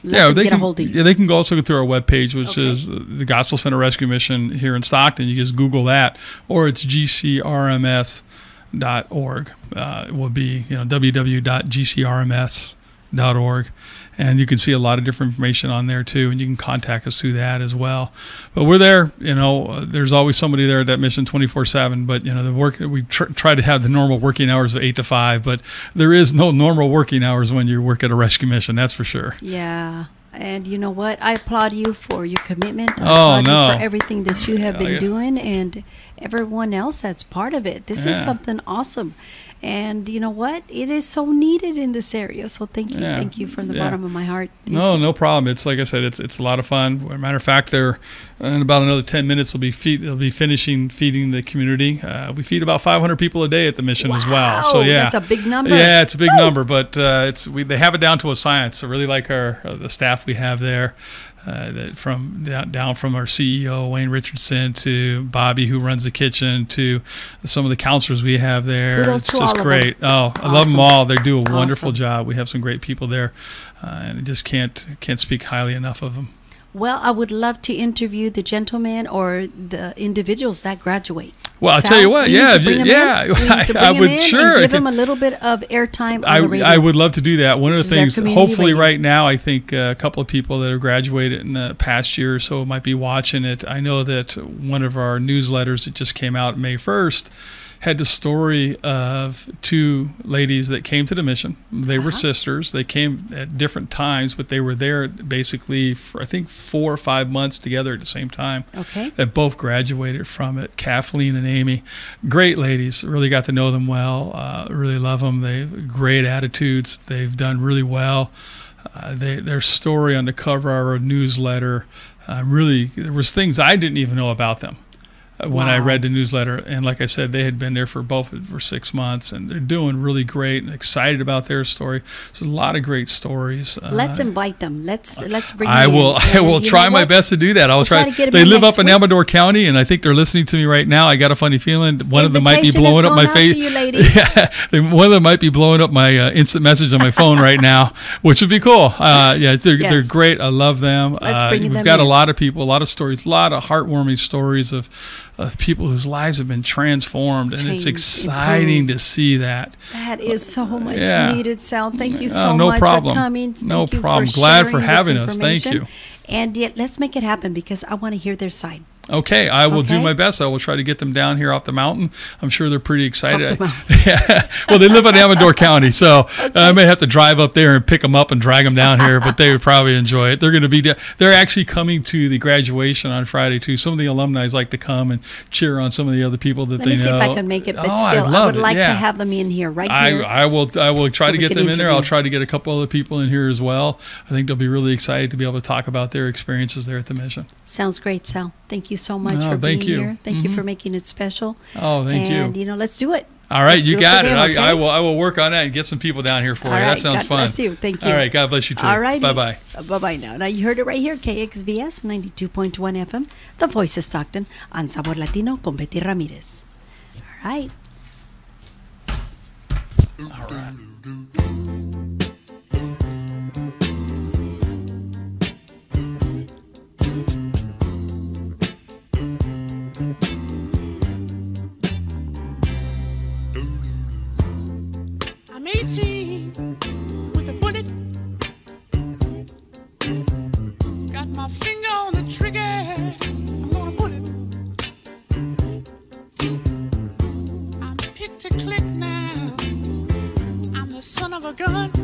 Get a hold of you. Yeah, they can also go through our webpage, which is the Gospel Center Rescue Mission here in Stockton. You just Google that, or it's gcrms.org. It will be www.gcrms.org, and you can see a lot of different information on there too, and you can contact us through that as well. But we're there. There's always somebody there at that mission 24/7. But the work we try to have the normal working hours of 8 to 5, but there is no normal working hours when you work at a rescue mission. That's for sure. Yeah. And you know what? I applaud you for your commitment. I applaud you for everything that you have been doing, and everyone else that's part of it. This is something awesome. And you know what? It is so needed in this area. So thank you. Thank you from the bottom of my heart. No problem. It's like I said, it's a lot of fun. As a matter of fact, in about another 10 minutes, they'll be finishing feeding the community. We feed about 500 people a day at the mission as well. So that's a big number. Yeah, it's a big number, but they have it down to a science. I really like the staff we have there. Down from our CEO Wayne Richardson to Bobby, who runs the kitchen, to some of the counselors we have there. Kudos it's to just all great. Of them. I love them all. They do a wonderful job. We have some great people there, and I just can't speak highly enough of them. Well, I would love to interview the gentlemen or the individuals that graduate. Well, I'll tell you what, I would sure give them a little bit of airtime on the radio. I would love to do that. One of the things, hopefully right now, I think a couple of people that have graduated in the past year or so might be watching it. I know that one of our newsletters that just came out May 1st had the story of two ladies that came to the mission. They were sisters. They came at different times, but they were there basically for, I think, 4 or 5 months together at the same time. Okay. That both graduated from it, Kathleen and Amy. Great ladies. Really got to know them well. Really love them. They have great attitudes. They've done really well. Their story on the cover of our newsletter, there was things I didn't even know about them when I read the newsletter. And like I said, they had been there for 6 months, and they're doing really great and excited about their story. So a lot of great stories. Let's invite them. Let's bring them I will try my best to do that. I'll try. They live up in Amador County, and I think they're listening to me right now. I got a funny feeling one of them might be blowing up my face. One of them might be blowing up my instant message on my phone right now, which would be cool. They're great. I love them. We've got a lot of people, a lot of stories, a lot of heartwarming stories of people whose lives have been transformed, and it's exciting to see that. That is so much needed, Sal. Thank you so much for coming. No problem. Glad for having us. Thank you. And yet, let's make it happen, because I want to hear their side. Okay, I will do my best. I will try to get them down here off the mountain. I'm sure they're pretty excited. Well, they live in Amador County, so I may have to drive up there and pick them up and drag them down here, but they would probably enjoy it. They're going to be. They're actually coming to the graduation on Friday too. Some of the alumni like to come and cheer on some of the other people that they know. Let me see if I can make it, but still, I would like to have them in here here. I will try to get them in there. I'll try to get a couple other people in here as well. I think they'll be really excited to be able to talk about their experiences there at the mission. Sounds great, Sal. Thank you so much for being here. Thank you for making it special. Oh, thank you. And, let's do it. All right, you got it. Okay? I will work on that and get some people down here for you. That sounds fun. God bless you. Thank you. All right, God bless you too. All right. Bye-bye. Bye-bye now. Now, you heard it right here, KXVS 92.1 FM, the voice of Stockton, on Sabor Latino con Betty Ramirez. All right. All right. peachy with a bullet. Got my finger on the trigger. I'm gonna pull it. I'm picked to click now. I'm the son of a gun.